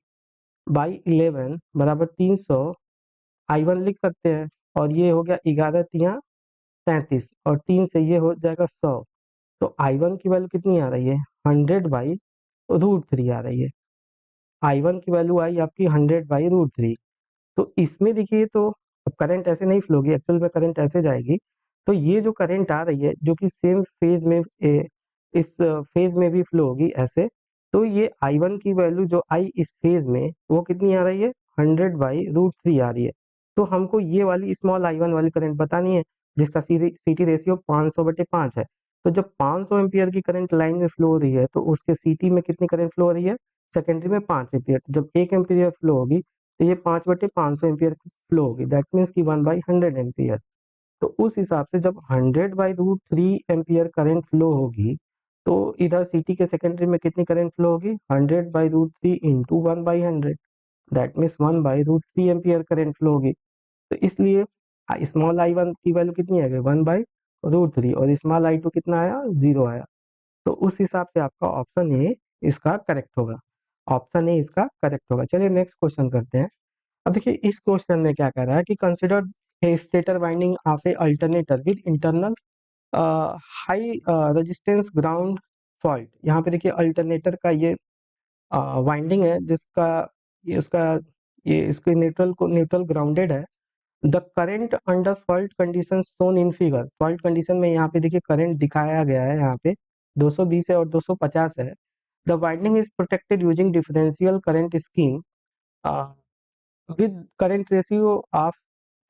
बाई 11 बराबर 300 I1 लिख सकते हैं, और ये हो गया 11 तिया 33, और 3 से ये हो जाएगा 100। तो I1 की वैल्यू कितनी आ रही है? 100/√3 आ रही है। I1 की वैल्यू आई आपकी 100/√3। तो इसमें देखिए, तो अब करंट ऐसे नहीं फ्लो होगी, एक्चुअल में करंट ऐसे जाएगी। तो ये जो करंट आ रही है जो कि सेम फेज में इस फेज में भी फ्लो होगी ऐसे, तो ये I1 की वैल्यू जो आई इस फेज में वो कितनी आ रही है? 100/√3 आ रही है। तो हमको ये वाली स्मॉल I1 वाली करंट बतानी है, जिसका सीटी रेशियो 500/5 है। तो जब 500 एम्पियर की करंट लाइन में फ्लो हो रही है, तो उसके सीटी में कितनी करंट फ्लो हो रही है? सेकेंडरी में 5 एम्पियर। जब 1 एम्पियर फ्लो होगी, तो ये 5/500 एम्पियर फ्लो होगी, दैट मीन्स की 1/100 एम्पियर। तो उस हिसाब से जब 100/√3 एम्पियर करंट फ्लो होगी, तो इधर सीटी के सेकेंडरी में कितनी करंट फ्लो होगी? 100/√3 into 1/100, that means 1/√3 ampere current flow होगी। तो इसलिए स्मॉल I1 की वैल्यू कितनी आ गई? 1/√3, और स्मॉल I2 कितना आया? 0 आया। तो उस हिसाब से आपका ऑप्शन ए इसका करेक्ट होगा। ऑप्शन ए इसका करेक्ट होगा। चलिए नेक्स्ट क्वेश्चन करते हैं। अब देखिए इस क्वेश्चन में क्या कह रहा है कि consider a stator winding of A alternator with internal high resistance ground fault. यहाँ पे देखिए अल्टरनेटर का ये वाइंडिंग है, जिसका ये उसका ये इसके न्यूट्रल ग्राउंडेड है। The current under fault condition shown in figure. Fault condition में यहाँ पे देखिए करंट दिखाया गया है, यहाँ पे 220 है और 250 है। The winding is protected using differential current scheme with current ratio of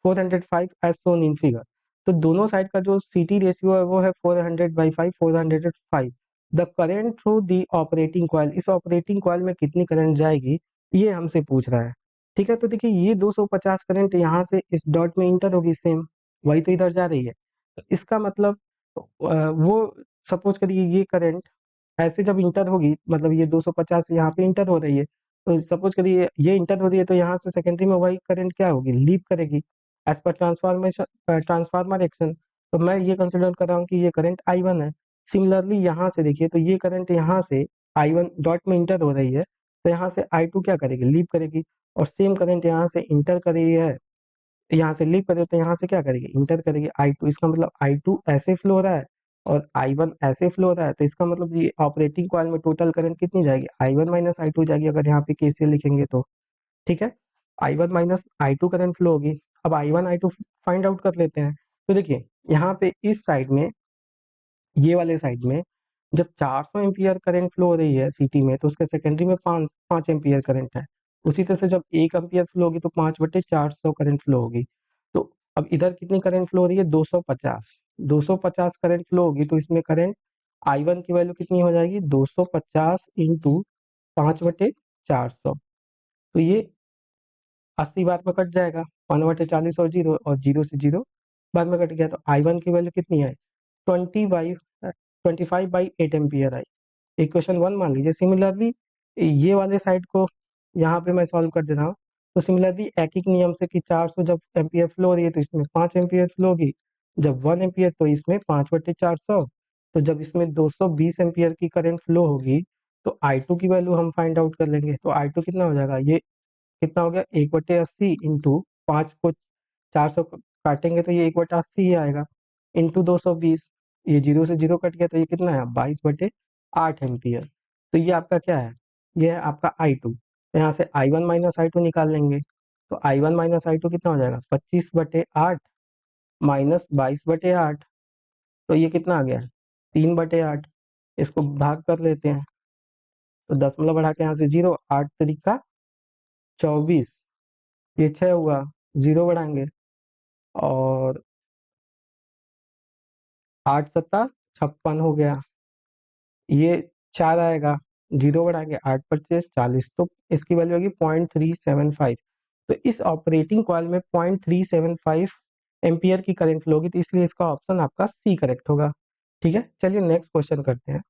405 as shown in figure. तो दोनों साइड का जो सीटी रेशियो है वो है 400/5, 405। The current through the operating coil, इस ऑपरेटिंग कॉइल में कितनी करंट जाएगी ये हमसे पूछ रहा है। ठीक है, तो देखिए ये 250 करंट यहाँ से इस डॉट में इंटर होगी, सेम वही तो इधर जा रही है। तो इसका मतलब वो सपोज करिए ये करंट ऐसे जब इंटर होगी, मतलब ये 250 यहाँ पे इंटर हो रही है, तो सपोज करिए ये इंटर हो रही है, तो यहाँ से सेकेंडरी में वही करंट क्या होगी? लीव करेगी एज पर ट्रांसफार्मर एक्शन। तो मैं ये कंसिडर कर रहा हूँ कि ये करंट I1 है। सिमिलरली यहाँ से देखिए, तो ये करंट यहाँ से I1 डॉट में इंटर हो रही है, तो यहाँ से I2 क्या करेगी? लीव करेगी। और सेम करंट यहाँ से इंटर कर रही है, यहाँ से लीव करे तो यहाँ से क्या करेगी? इंटर करेगी I2। इसका मतलब I2 ऐसे फ्लो हो रहा है और I1 ऐसे फ्लो हो रहा है, तो इसका मतलब ये ऑपरेटिंग कॉइल में टोटल करंट कितनी जाएगी? I1 माइनस I2 जाएगी, अगर यहाँ पे KCL लिखेंगे तो। ठीक है, I1 minus I2 current flow होगी। अब I1 I2 फाइंड आउट कर लेते हैं। तो देखिए यहाँ पे इस साइड में, ये वाले साइड में जब 400 एम्पियर करंट फ्लो हो रही है सीटी में, तो उसके सेकेंडरी में 5 एम्पियर करंट है। उसी तरह से जब 1 एम्पियर फ्लो होगी, तो 5/400 करंट फ्लो होगी। तो अब इधर कितनी करंट फ्लो हो रही है? 250। 250 करंट फ्लो होगी, तो इसमें करंट I1 की वैल्यू कितनी हो जाएगी? 250 इंटू 5/400। तो ये 80 बाद में कट जाएगा, 1/40 और 0, और 0 से 0 बाद में कट गया, तो I1 की वैल्यू कितनी है? 25/8 एम्पियर आई। इक्वेशन 1 मान लीजिए। सिमिलरली ये वाले साइड को यहाँ पे मैं सॉल्व कर दे रहा हूँ। तो सिमिलरली एकिक नियम से कि 400 जब एम्पियर फ्लो हो रही है, तो इसमें 5 एम्पियर फ्लो होगी। जब 1 एम्पियर, तो इसमें 5/400। तो जब इसमें 220 एम्पियर की करंट फ्लो होगी, तो I2 की वैल्यू हम फाइंड आउट कर लेंगे। तो I2 कितना हो जाएगा? ये कितना हो गया? 1/80 इंटू 5 को 400 काटेंगे तो ये 1/80 ही आएगा, इंटू 220। ये 0 से 0 कट गया, तो ये कितना है? 22/8 एम्पियर। तो ये आपका क्या है? ये है आपका I2। तो यहाँ से I1 माइनस I2 निकाल लेंगे। तो I1 माइनस I2 कितना हो जाएगा? 25/8 माइनस 22/8। तो ये कितना आ गया? 3/8। इसको भाग कर लेते हैं, तो दशमलव बढ़ा के यहाँ से 0, 8 तरीका 24, ये 6 हुआ, 0 बढ़ाएंगे, और 8 सत्ता 56 हो गया, ये 4 आएगा, 0 बढ़ाएंगे, 8 पच्चीस 40, तो इसकी वैल्यू होगी 0.375। तो इस ऑपरेटिंग कॉइल में 0.375 एम्पियर की करंट फ्लो होगी, तो इसलिए इसका ऑप्शन आपका सी करेक्ट होगा। ठीक है, चलिए नेक्स्ट क्वेश्चन करते हैं।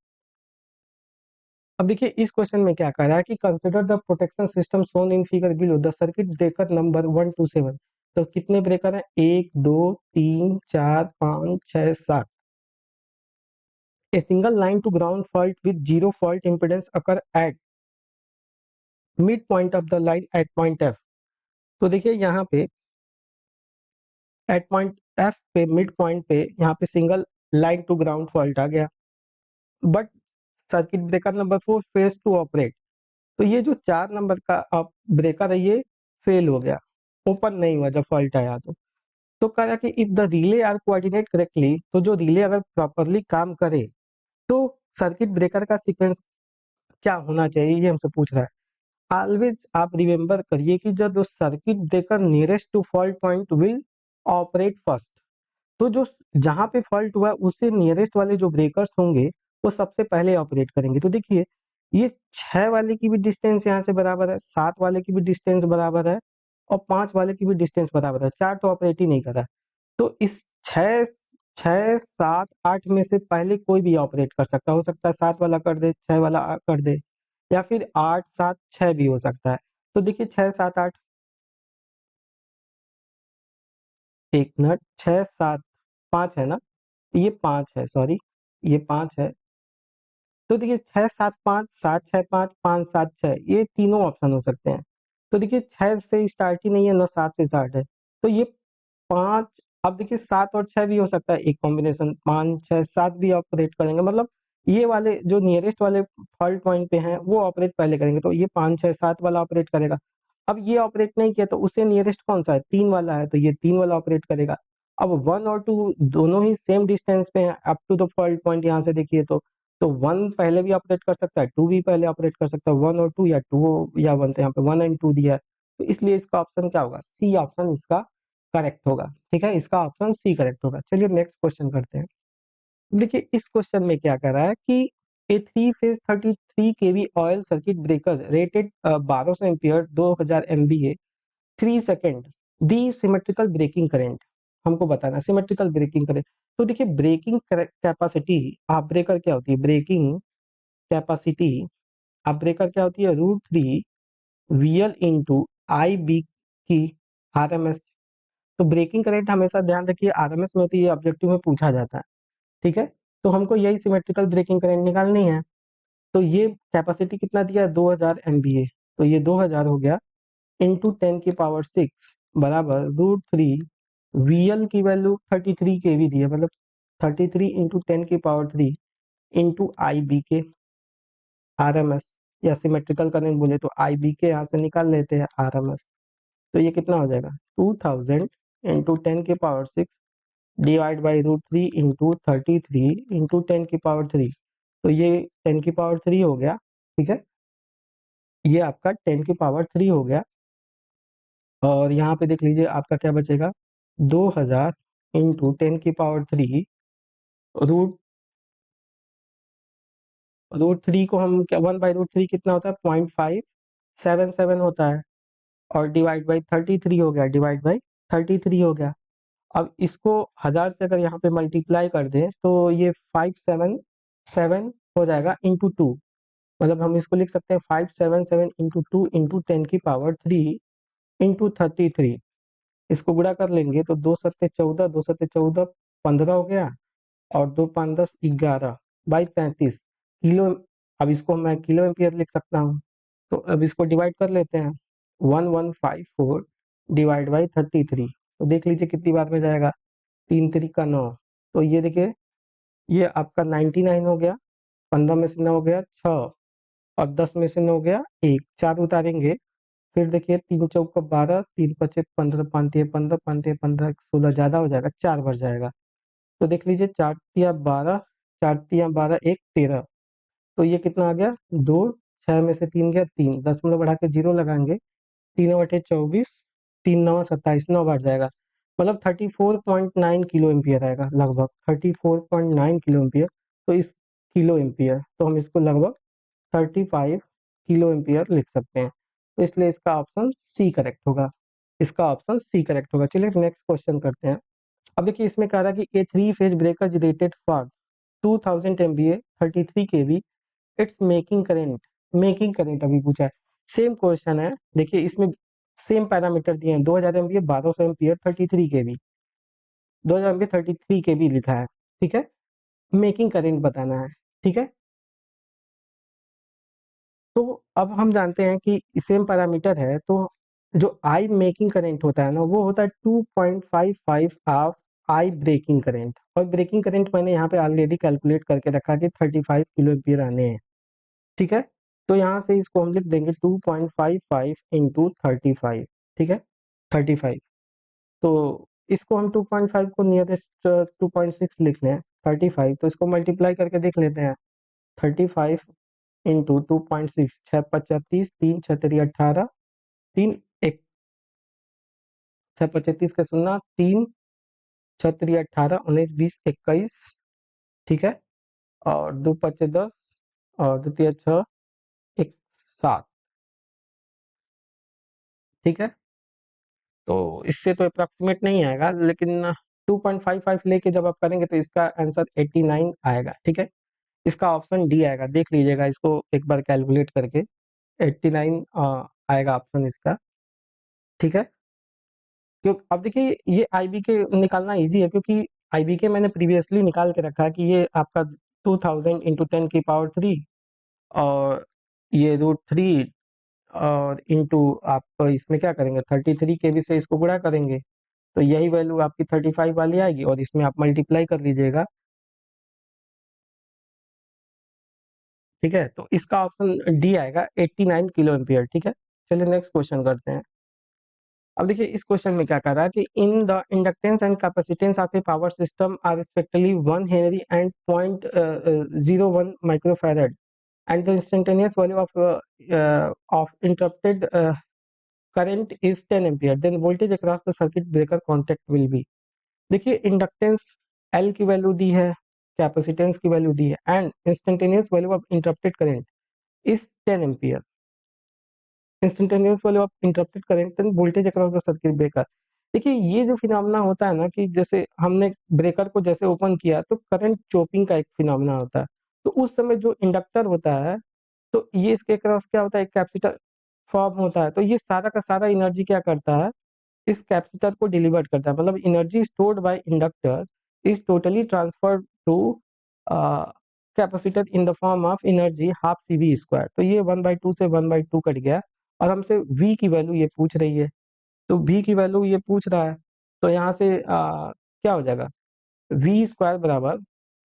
अब देखिए इस क्वेश्चन में क्या कह रहा है कि consider the protection system shown in figure below. The circuit breaker number 1 to 7। तो कितने ब्रेकर हैं? 1 2 3 4 5 6 7। A single line to ground fault with zero fault impedance occur at mid point of the line at point F. तो देखिए यहाँ पे at point F पे mid point पे यहाँ पे single line to ground fault आ गया, but circuit breaker number 4 fails to operate. तो ये जो 4 नंबर का ब्रेकर है ये फेल हो गया, ओपन नहीं हुआ जब फॉल्ट आया। तो कह रहा कि if the relay are coordinate correctly, तो जो रिले अगर प्रॉपरली काम करे तो सर्किट ब्रेकर का सीक्वेंस क्या होना चाहिए, ये हमसे पूछ रहा है। ऑलवेज आप रिमेंबर करिए कि जब circuit breaker nearest to fault point will operate first. तो जो जहां पे फॉल्ट हुआ उससे नियरेस्ट वाले जो ब्रेकर्स होंगे वो सबसे पहले ऑपरेट करेंगे। तो देखिए ये 6 वाले की भी डिस्टेंस यहाँ से बराबर है, 7 वाले की भी डिस्टेंस बराबर है और 5 वाले की भी डिस्टेंस बराबर है, 4 तो ऑपरेट ही नहीं कर रहा। तो इस 6 6 7 8 में से पहले कोई भी ऑपरेट कर सकता, हो सकता है 7 वाला कर दे, 6 वाला कर दे, या फिर 8 7 6 भी हो सकता है। तो देखिए 6 7 8, एक मिनट, 6 7 5 है ना, ये 5 है, सॉरी ये 5 है। तो देखिए 6 7 5 7 6 5 5 7 6 ये तीनों ऑप्शन हो सकते हैं। तो देखिए 6 से स्टार्ट ही नहीं है ना 7 से स्टार्ट है, तो ये 5। अब देखिए 7 और 6 भी हो सकता है, एक कॉम्बिनेशन 5 6 7 भी ऑपरेट करेंगे, मतलब ये वाले जो नियरेस्ट वाले फॉल्ट पॉइंट पे हैं वो ऑपरेट पहले करेंगे। तो ये 5 6 7 वाला ऑपरेट करेगा। अब ये ऑपरेट नहीं किया तो उससे नियरेस्ट कौन सा है, 3 वाला है, तो ये 3 वाला ऑपरेट करेगा। अब 1 और 2 दोनों ही सेम डिस्टेंस पे हैं up to the fault point, यहाँ से देखिए तो 1 पहले भी ऑपरेट कर सकता है, 2 भी पहले ऑपरेट कर सकता है, 1 और 2 या 2 या 1, तो यहाँ पे 1 एंड 2 दिया है। तो इसलिए इसका ऑप्शन क्या होगा, सी ऑप्शन इसका करेक्ट होगा। ठीक है, इसका ऑप्शन सी करेक्ट होगा। चलिए नेक्स्ट क्वेश्चन करते हैं। देखिए इस क्वेश्चन में क्या कर रहा है कि a 3 phase 33 kV oil circuit breaker rated 1200 ampere 2000 MVA 3 second the symmetrical breaking current, हमको बताना सिमेट्रिकल ब्रेकिंग करंट। तो देखिए ब्रेकिंग कैपेसिटी आप ब्रेकर क्या होती है, ब्रेकिंग कैपेसिटी आप ब्रेकर क्या होती है, √3 वीएल इंटू आई बी की आरएमएस। तो ब्रेकिंग करंट हमेशा ध्यान रखिए आरएमएस में होती है, ऑब्जेक्टिव में पूछा जाता है। ठीक है, तो हमको यही सिमेट्रिकल ब्रेकिंग करंट निकालनी है। तो ये कैपेसिटी कितना दिया है, 2000 एमबीए, तो ये 2000 हो गया इंटू 10 की पावर 6 बराबर √3 वीएल की वैल्यू 33 केवी दी है, मतलब 33 इंटू 10 की पावर 3 इंटू आई बी के आरएमएस, या सिमेट्रिकल करंट बोले तो आई बी के यहाँ से निकाल लेते हैं आरएमएस। तो ये कितना हो जाएगा, 2000 इंटू 10 की power 6 divide by √3 into 33 into 10 की पावर 3। तो ये 10 की पावर 3 हो गया। ठीक है, ये आपका 10 की पावर 3 हो गया, और यहाँ पे देख लीजिए आपका क्या बचेगा, 2000 इंटू 10 की पावर 3 रूट रूट थ्री को हम क्या, 1/√3 कितना होता है, 0.577 होता है, और डिवाइड बाई 33 हो गया, डिवाइड बाई 33 हो गया। अब इसको 1000 से अगर यहाँ पे मल्टीप्लाई कर दें तो ये 577 हो जाएगा इंटू 2, मतलब हम इसको लिख सकते हैं 577 इंटू 2 इंटू 10 की पावर 3 इंटू 33। इसको गुणा कर लेंगे तो 2 सत्ते 14, 2 सत्ते 14 15 हो गया, और 2 5 10 11 बाई 33 किलो। अब इसको मैं किलो एम्पियर लिख सकता हूँ, तो अब इसको डिवाइड कर लेते हैं, 1154 डिवाइड बाई 33। तो देख लीजिए कितनी बार में जाएगा, 3 3 का 9। तो ये देखिए ये आपका 99 हो गया, 15 में से 9 हो गया 6, और 10 में से 9 हो गया 1, 4 उतारेंगे। फिर देखिए 3 चौका 12, 3 पचे 15, 5 तिया 15, 5 तिया 15, 16 ज्यादा हो जाएगा, 4 बढ़ जाएगा। तो देख लीजिए 4 तिया 12, 4 तिया 12 1 13। तो ये कितना आ गया, 2, 6 में से 3 गया 3, 10 में बढ़ा के 0 लगाएंगे, 3 बटे 24, 3 9 27, 9 बढ़ जाएगा, मतलब 34.9 किलो एम्पियर आएगा, लगभग 34.9 किलो एम्पियर। तो इस किलो एम्पियर, तो हम इसको लगभग 35 किलो एम्पियर लिख सकते हैं। तो इसलिए इसका ऑप्शन सी करेक्ट होगा, इसका ऑप्शन सी करेक्ट होगा। चलिए नेक्स्ट क्वेश्चन करते हैं। अब देखिए इसमें कह रहा है कि a 3 phase breaker rated for 2000 MVA 33 kV it's making current अभी पूछा है। सेम क्वेश्चन है, देखिए इसमें सेम पैरामीटर दिए हैं, 2000 एमवीए 1200 एम्पियर 33 केवी, 2000 एमवीए 33 केवी लिखा है। ठीक है, मेकिंग करंट बताना है। ठीक है, तो अब हम जानते हैं कि सेम पैरामीटर है, तो जो आई मेकिंग करंट होता है ना, वो होता है 2.55 ऑफ आई ब्रेकिंग करंट, और ब्रेकिंग करंट मैंने यहाँ पे ऑलरेडी कैलकुलेट करके रखा कि 35 किलो एम्पियर आने हैं। ठीक है, तो यहाँ से इसको हम लिख देंगे 2.55 इंटू 35। ठीक है, 35, तो इसको हम 2.5 को नियरेस्ट 2.6 लिख लें, 35, तो इसको मल्टीप्लाई करके देख लेते हैं। 35 इंटू 2.6, 6 25 3 6 18, 3 1, 6 25 का शून्य, 3 6 18 19 20 21। ठीक है, और 2 5 10, और 2 6 1 7। ठीक है, तो इससे तो अप्रॉक्सीमेट नहीं आएगा, लेकिन 2.55 लेके जब आप करेंगे तो इसका आंसर 89 आएगा। ठीक है, इसका ऑप्शन डी आएगा, देख लीजिएगा इसको एक बार कैलकुलेट करके, 89 आएगा ऑप्शन इसका। ठीक है, क्यों, अब देखिए ये आईबी के निकालना इजी है, क्योंकि आईबी के मैंने प्रीवियसली निकाल के रखा है कि ये आपका 2000 इंटू 10 की पावर 3, और ये √3, और इंटू आप इसमें क्या करेंगे 33 के बी से इसको गुणा करेंगे, तो यही वैल्यू आपकी 35 वाली आएगी, और इसमें आप मल्टीप्लाई कर लीजिएगा। ठीक है, तो इसका ऑप्शन डी आएगा, 89 किलो एम्पियर। ठीक है, चलिए नेक्स्ट क्वेश्चन करते हैं। अब देखिए इस क्वेश्चन में क्या कह रहा है कि in the inductance and capacitance of a power system are respectively 1 henry and 0.01 microfarad, and the instantaneous value of interrupted current is 10 ampere, then voltage across the circuit breaker contact will be. देखिए inductance L की value दी है, capacitance की value दी है, and instantaneous value of interrupted current is 10 ampere. Instantaneous value of interrupted current then voltage across the circuit breaker. देखिए ये जो फिनोमेना होता है ना, कि जैसे हमने ब्रेकर को जैसे ओपन किया तो करंट चोपिंग का एक फिनोमेना होता है, तो उस समय जो इंडक्टर होता है, तो ये इसके अक्रॉस क्या होता है, एक कैपेसिटर फॉर्म होता है, तो ये सारा का सारा एनर्जी क्या करता है, इस कैपेसिटर को डिलीवर करता है, मतलब energy stored by inductor is totally transferred to capacitor in the form of energy half C V square. तो ये 1/2 से 1/2 कट गया, और हमसे v की वैल्यू ये पूछ रही है, तो v की वैल्यू ये पूछ रहा है, तो यहाँ से क्या हो जाएगा, v स्क्वायर बराबर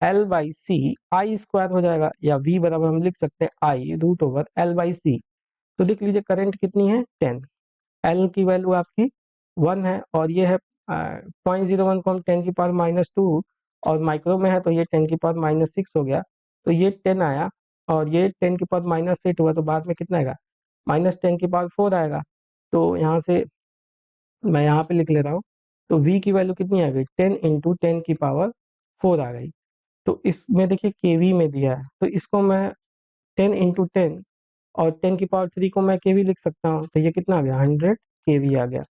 L/C आई स्क्वायर हो जाएगा, या v बराबर हम लिख सकते हैं I√L/C। तो देख लीजिए करंट कितनी है 10, L की वैल्यू आपकी 1 है, और ये है 0.01 को हम 10⁻², और माइक्रो में है तो ये 10⁻6 हो गया, तो ये 10 आया, और ये 10⁻8 हुआ, तो बाद में कितना आएगा, -10⁴ आएगा। तो यहाँ से मैं यहाँ पे लिख ले रहा हूँ, तो v की वैल्यू कितनी आ गई, 10 इंटू 10⁴ आ गई। तो इसमें देखिए केवी में दिया है, तो इसको मैं 10 इंटू 10 और 10⁻3 को मैं केवी लिख सकता हूँ, तो ये कितना आ गया, 100 केवी आ गया।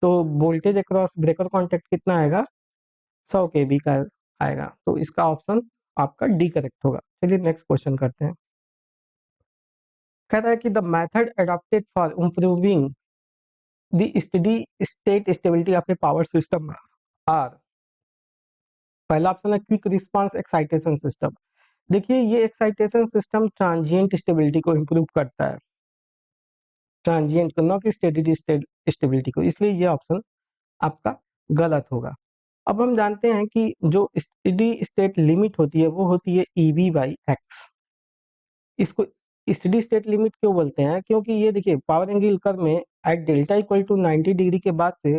तो वोल्टेज अक्रॉस ब्रेकर कॉन्टैक्ट कितना आएगा, 100 केवी का आएगा, तो इसका ऑप्शन आपका डी करेक्ट होगा। चलिए नेक्स्ट क्वेश्चन करते हैं। कह रहा है कि the method adopted for improving the study state stability of a power system are, पहला ऑप्शन है क्विक रिस्पांस एक्साइटेशन सिस्टम। देखिए ये एक्साइटेशन सिस्टम ट्रांजिएंट स्टेबिलिटी को इम्प्रूव करता है, ट्रांजिएंट को, न कि स्टेडी स्टेबिलिटी को, इसलिए ये ऑप्शन आपका गलत होगा। अब हम जानते हैं कि जो स्टेडी स्टेट लिमिट होती है वो होती है EV/X। इसको स्टेडी स्टेट लिमिट क्यों बोलते हैं, क्योंकि ये देखिए पावर एंगल कर्व में at delta equal to 90 degree के बाद से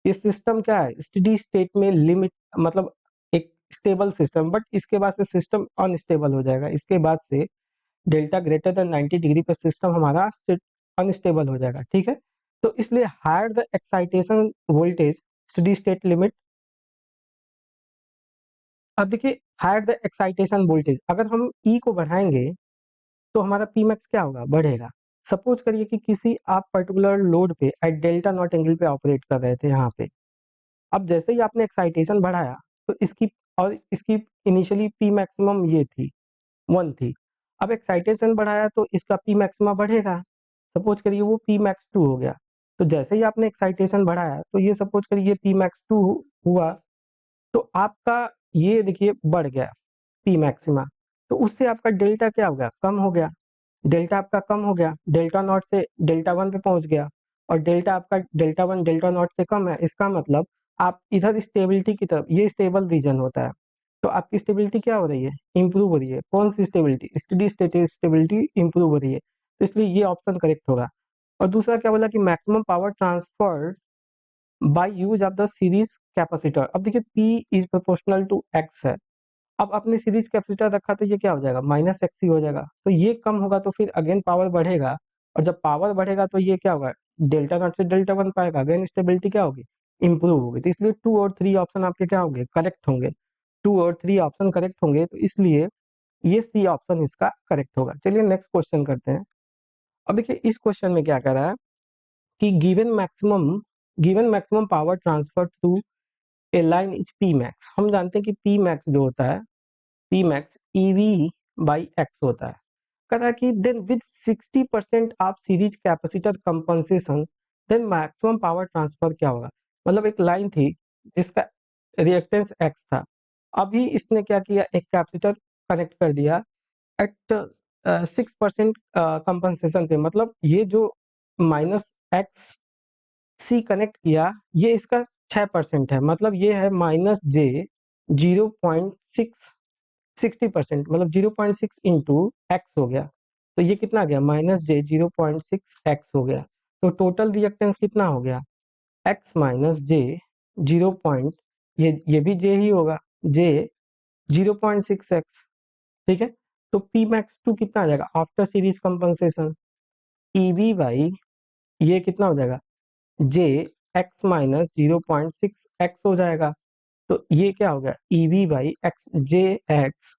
ये सिस्टम क्या है, स्टेडी स्टेट में लिमिट, मतलब एक स्टेबल सिस्टम, बट इसके बाद से सिस्टम अनस्टेबल हो जाएगा, इसके बाद से डेल्टा ग्रेटर देन 90 डिग्री पर सिस्टम हमारा अनस्टेबल हो जाएगा। ठीक है, तो इसलिए higher the excitation voltage steady state limit. अब देखिए हायर द एक्साइटेशन वोल्टेज, अगर हम ई को बढ़ाएंगे तो हमारा पी मैक्स क्या होगा, बढ़ेगा। सपोज करिए कि किसी आप पर्टिकुलर लोड पे एट डेल्टा नॉट एंगल पे ऑपरेट कर रहे थे यहाँ पे, अब जैसे ही आपने एक्साइटेशन बढ़ाया तो इसकी, और इसकी इनिशियली पी मैक्सिमम ये थी 1 थी, अब एक्साइटेशन बढ़ाया तो इसका पी मैक्सिमा बढ़ेगा, सपोज करिए वो पी मैक्स 2 हो गया। तो जैसे ही आपने एक्साइटेशन बढ़ाया तो ये सपोज करिए पी मैक्स 2 हुआ, तो आपका ये देखिए बढ़ गया पी मैक्सिमा, तो उससे आपका डेल्टा क्या हो गया, कम हो गया। डेल्टा आपका कम हो गया, डेल्टा नॉट से डेल्टा वन पे पहुंच गया, और डेल्टा आपका डेल्टा वन डेल्टा नॉट से कम है, इसका मतलब आप इधर स्टेबिलिटी की तरफ, ये स्टेबल रीजन होता है, तो आपकी स्टेबिलिटी क्या हो रही है, इंप्रूव हो रही है। कौन सी stability, steady state stability improve हो रही है, तो इसलिए ये ऑप्शन करेक्ट होगा। और दूसरा क्या बोला कि maximum power transfer by use of the series capacitor. अब देखिए P is proportional to X है, अब आपने सीरीज कैपेसिटर रखा तो ये क्या हो जाएगा, माइनस एक्स ही हो जाएगा, तो ये कम होगा तो फिर अगेन पावर बढ़ेगा, और जब पावर बढ़ेगा तो ये क्या होगा, डेल्टा नॉट से डेल्टा वन पाएगा, अगेन स्टेबिलिटी क्या होगी, इंप्रूव होगी। तो इसलिए 2 और 3 ऑप्शन आपके क्या होंगे, करेक्ट होंगे। 2 और 3 ऑप्शन करेक्ट होंगे, तो इसलिए ये सी ऑप्शन इसका करेक्ट होगा। चलिए नेक्स्ट क्वेश्चन करते हैं। अब देखिए इस क्वेश्चन में क्या कह रहा है कि given maximum power transfer through a line is P max. हम जानते हैं कि पी मैक्स जो होता है, P max EV by X होता है। कहता है कि then with 60% of series capacitor compensation then maximum power transfer क्या होगा। मतलब एक लाइन थी जिसका रिएक्टेंस एक्स था, अभी इसने क्या किया, एक कैपेसिटर कनेक्ट कर दिया एट 6% कंपनसेशन पे, मतलब ये जो माइनस एक्स सी कनेक्ट किया, ये इसका 6% है, मतलब ये है माइनस जे 0.6, 60%, मतलब 0.6 इंटू एक्स हो गया, तो ये कितना आ गया, माइनस जे 0.6 एक्स हो गया। तो टोटल रिएक्टेंस कितना हो गया, एक्स माइनस जे 0 पॉइंट, ये भी जे ही होगा, जे 0.6 एक्स, ठीक है। तो पी मैक्स टू कितना आ जाएगा after series compensation, E B by ये कितना हो जाएगा, जे एक्स माइनस 0.6 एक्स हो जाएगा। तो ये क्या हो गया, E B by X J X,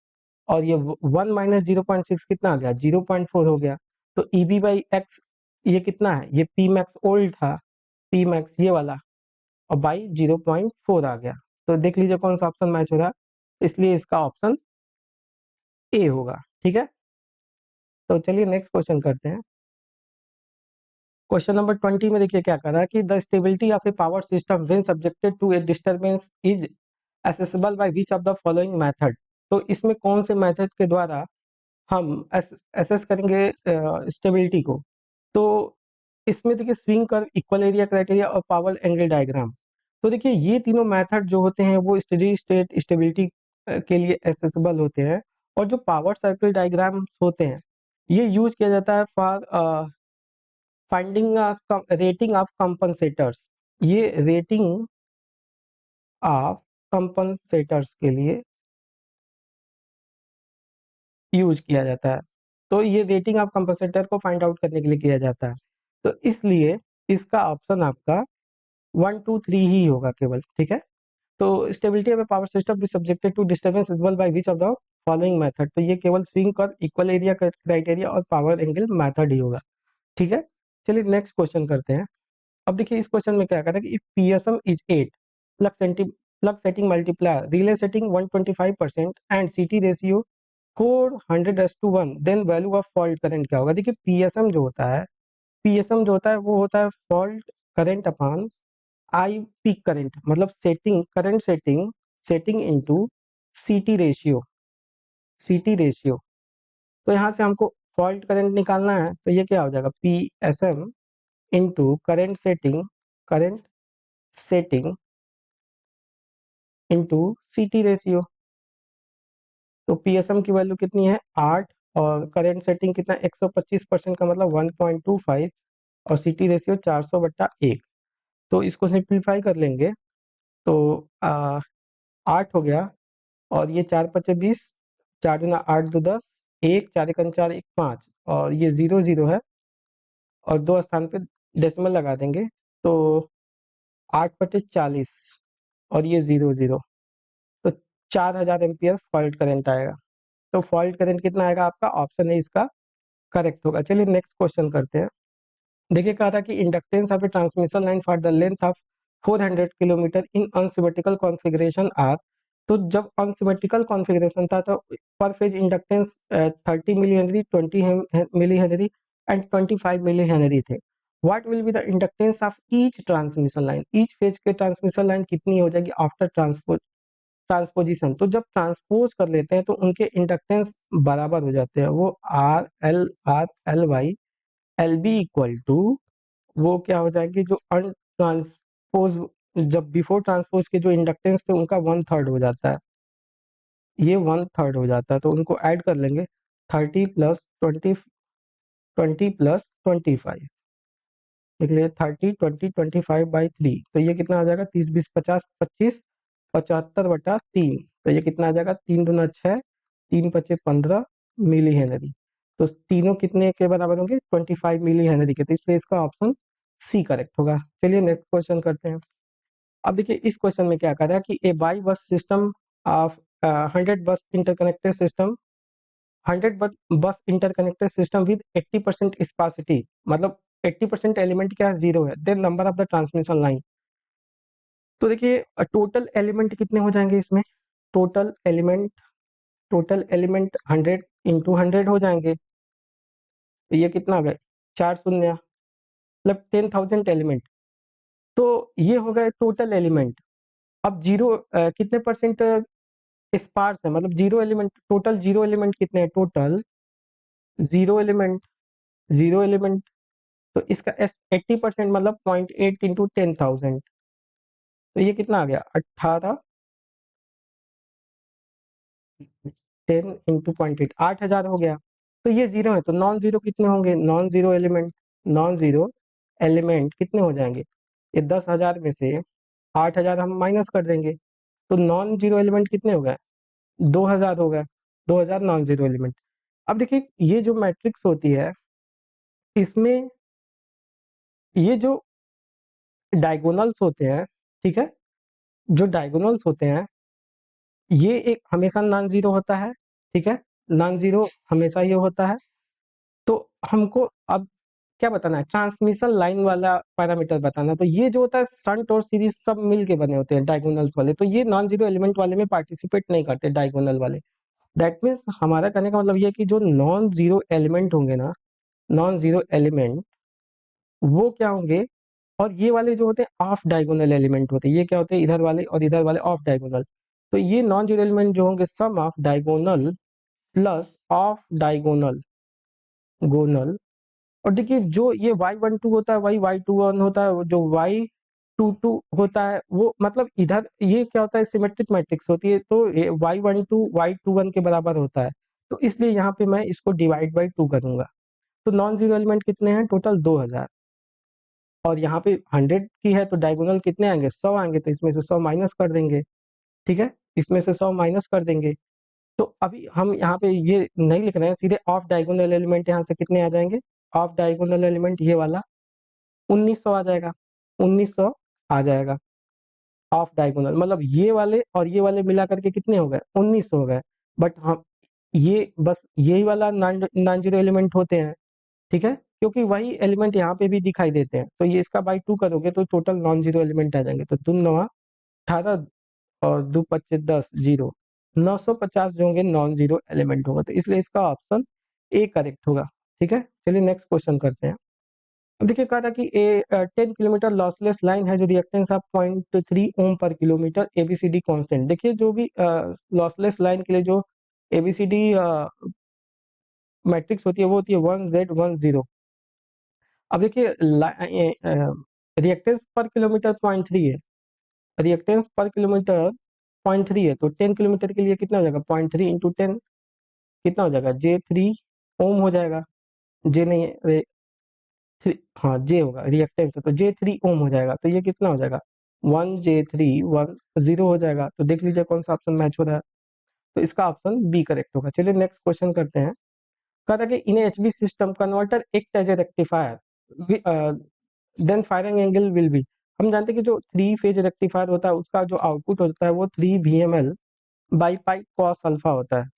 और ये 1 - 0.6 कितना आ गया, 0.4 हो गया। तो ई बी बाई एक्स ये कितना है, ये पी मैक्स ओल्ड था, पी मैक्स ये वाला, और बाई 0.4 आ गया। तो देख लीजिए कौन सा ऑप्शन मैच हो रहा है, इसलिए इसका ऑप्शन ए होगा, ठीक है। तो चलिए नेक्स्ट क्वेश्चन करते हैं। क्वेश्चन नंबर 20 में देखिए क्या कर रहा है कि the stability of a power system when subjected to a disturbance is assessable by which of the following method. तो इसमें कौन से मेथड के द्वारा हम असेस करेंगे स्टेबिलिटी को। तो इसमें देखिए swing curve, equal area criteria और पावर एंगल डायग्राम। तो देखिए ये तीनों मेथड जो होते हैं वो स्टेडी स्टेट स्टेबिलिटी के लिए एसेसिबल होते हैं, और जो पावर सर्किल डायग्राम होते हैं ये यूज किया जाता है फॉर फाइंडिंग रेटिंग ऑफ कंपनसेटर्स। ये रेटिंग ऑफ कंपनसेटर्स के लिए यूज किया जाता है। तो ये रेटिंग ऑफ कंपनसेटर को फाइंड आउट करने के लिए किया जाता है, तो इसलिए इसका ऑप्शन आपका 1 2 3 ही होगा केवल, ठीक है। तो stability of a power system be subjected to disturbance equal by which of the following method. तो ये केवल स्विंग कर, इक्वल एरिया क्राइटेरिया और पावर एंगल मेथड ही होगा, ठीक है। चलिए नेक्स्ट क्वेश्चन करते हैं। अब देखिए इस क्वेश्चन में क्या कहता है कि if PSM is 8 plug setting multiplier relay setting 125% and CT ratio 400:1, then value of fault current क्या होगा। देखिए पीएसएम जो होता है, पीएसएम जो होता है वो होता है fault current upon I peak current, मतलब setting current setting setting into CT ratio, CT ratio. तो यहाँ से हमको फॉल्ट करंट निकालना है, तो ये क्या हो जाएगा, P S M into current setting into CT ratio. तो पीएसएम की वैल्यू कितनी है 8, और करंट सेटिंग कितना 125% का मतलब 1.25, और सीटी रेशियो 400/1। तो इसको सिंप्लीफाई कर लेंगे तो 8 हो गया, और ये 4 × 5 = 20, 4×8 = 10, 1 4 × 4 = 5, और ये 0 0 है, और 2 स्थान पे डेसिमल लगा देंगे तो 8/40, और ये 0 0, तो 4000 एम्पियर फॉल्ट करंट आएगा। तो फॉल्ट करंट कितना आएगा आपका, ऑप्शन ए इसका करेक्ट होगा। चलिए नेक्स्ट क्वेश्चन करते हैं। देखिए कहा था कि inductance of a transmission line for the length of 400 kilometre in unsymmetrical configuration are. तो जब अनसिमेट्रिकल कॉन्फ़िगरेशन था तो पर phase inductance 30 millihenry, 20 millihenry and 25 millihenry थे। What will be the inductance of each transmission line, each phase के transmission line कितनी हो जाएगी आफ्टर ट्रांसपोर्ट ट्रांसपोजिशन, तो जब ट्रांसपोज कर लेते हैं तो उनके इंडक्टेंस बराबर हो जाते हैं, वो R L Y L B equal to, वो क्या हो जाएंगे, जो अनट्रांसपोज, जब बिफोर ट्रांसपोज के जो इंडक्टेंस थे उनका 1/3 हो जाता है, ये 1/3 हो जाता है, तो उनको ऐड कर लेंगे 30 प्लस 20 प्लस 25, देख लीजिए 30 20 25/3, तो ये कितना आ जाएगा, 30 20 50 25, 75/3, तो ये कितना आ जाएगा, 3 दूना 6, 3 × 5 = 15 मिली हेनरी, तो तीनों कितने के बराबर होंगे, 25 मिली हेनरी के, तो इसलिए इसका ऑप्शन सी करेक्ट होगा। चलिए नेक्स्ट क्वेश्चन करते हैं। अब देखिए इस क्वेश्चन में क्या कह रहा है कि ए बाई बस सिस्टम ऑफ 100 बस इंटरकनेक्टेड सिस्टम, 100 बस इंटरकनेक्टेड सिस्टम विद 80% स्पासिटी, मतलब 80% एलिमेंट क्या है, 0 है, then number of the transmission line. तो देखिए टोटल एलिमेंट कितने हो जाएंगे इसमें, टोटल एलिमेंट 100 × 100 हो जाएंगे, तो ये कितना हो गया, 4 शून्य, मतलब 10,000 एलिमेंट, तो ये हो गए टोटल एलिमेंट। अब जीरो कितने परसेंट स्पार्स है, मतलब zero element, total zero element कितने हैं, टोटल जीरो एलिमेंट, तो इसका एस 80% मतलब 0.8 × 10,000, तो ये कितना आ गया, 18, 10 × 0.8, 8,000 हो गया। तो ये जीरो है, तो नॉन जीरो कितने होंगे, नॉन जीरो एलिमेंट कितने हो जाएंगे, ये 10,000 में से 8,000 हम माइनस कर देंगे, तो नॉन जीरो एलिमेंट कितने हो गए, 2,000 हो गए, 2,000 नॉन जीरो एलिमेंट। अब देखिए ये जो मैट्रिक्स होती है, इसमें ये जो डायगोनल्स होते हैं, ठीक है, जो डायगोनल्स होते हैं, ये एक हमेशा नॉन जीरो होता है, ठीक है, नॉन जीरो हमेशा ये होता है। तो हमको अब क्या बताना है, ट्रांसमिशन लाइन वाला पैरामीटर बताना, तो ये जो होता है शंट और सीरीज सब मिल के बने होते हैं डायगोनल्स वाले, तो ये नॉन जीरो एलिमेंट वाले में पार्टिसिपेट नहीं करते डायगोनल वाले। दैट मीन्स हमारा कहने का मतलब ये है कि जो नॉन जीरो एलिमेंट होंगे ना, नॉन जीरो एलिमेंट वो क्या होंगे, और ये वाले जो होते हैं ऑफ डायगोनल एलिमेंट होते हैं, ये क्या होते हैं, इधर वाले और इधर वाले ऑफ डायगोनल, तो ये नॉन जीरो एलिमेंट जो होंगे sum of diagonal plus off diagonal गोनल। और देखिए जो ये y12 होता है वही y21 होता है, जो y22 होता है वो मतलब इधर ये क्या होता है, सिमेट्रिक मैट्रिक्स होती है, तो ये y12 y21 के बराबर होता है, तो इसलिए यहाँ पे मैं इसको डिवाइड बाई 2 करूंगा। तो नॉन जीरो एलिमेंट कितने हैं, टोटल 2,000, और यहाँ पे 100 की है तो डायगोनल कितने आएंगे, 100 आएंगे, तो इसमें से 100 माइनस कर देंगे, ठीक है, इसमें से 100 माइनस कर देंगे। तो अभी हम यहाँ पे ये नहीं लिख रहे हैं, सीधे ऑफ डायगोनल एलिमेंट यहाँ से कितने आ जाएंगे, ऑफ डायगोनल एलिमेंट ये वाला 1900 आ जाएगा, 1900 आ जाएगा ऑफ डायगोनल, मतलब ये वाले और ये वाले मिला करके कितने हो गए, 1900 हो गए। बट हम ये बस यही वाला नॉन जीरो एलिमेंट होते हैं, ठीक है, क्योंकि वही एलिमेंट यहाँ पे भी दिखाई देते हैं, तो ये इसका बाई 2 करोगे तो टोटल नॉन जीरो एलिमेंट आ जाएंगे, तो 2×9 = 18 और 2×25 = 10, जीरो, 950 जो होंगे नॉन जीरो एलिमेंट होगा, तो इसलिए इसका ऑप्शन ए करेक्ट होगा। ठीक है, चलिए नेक्स्ट क्वेश्चन करते हैं। अब देखिए कहा था कि ए 10 kilometre lossless line has reactance of 0.3 ओम पर किलोमीटर, एबीसीडी कांस्टेंट। देखिए जो भी लॉसलेस लाइन के लिए जो एबीसीडी मैट्रिक्स होती है वो होती है 1Z10। अब देखिए रिएक्टेंस पर किलोमीटर 0.3 है, रिएक्टेंस पर किलोमीटर 0.3 है, तो 10 किलोमीटर के लिए कितना हो जाएगा, 0.3 इंटू 10 कितना हो जाएगा, J3 ओम हो जाएगा, जे नहीं है, हाँ जे होगा, रिएक्टेंस है तो J3 ओम हो जाएगा, तो ये कितना हो जाएगा, 1J3 0 हो जाएगा। तो देख लीजिए कौन सा ऑप्शन मैच हो रहा है, तो इसका ऑप्शन बी करेक्ट होगा। चलिए नेक्स्ट क्वेश्चन करते हैं। कहा था कि in HB system converter act as a rectifier then firing angle will be. हम जानते हैं कि जो 3 फेज रेक्टिफायर होता है उसका जो आउटपुट होता है वो 3 VML by pi cos alpha होता है।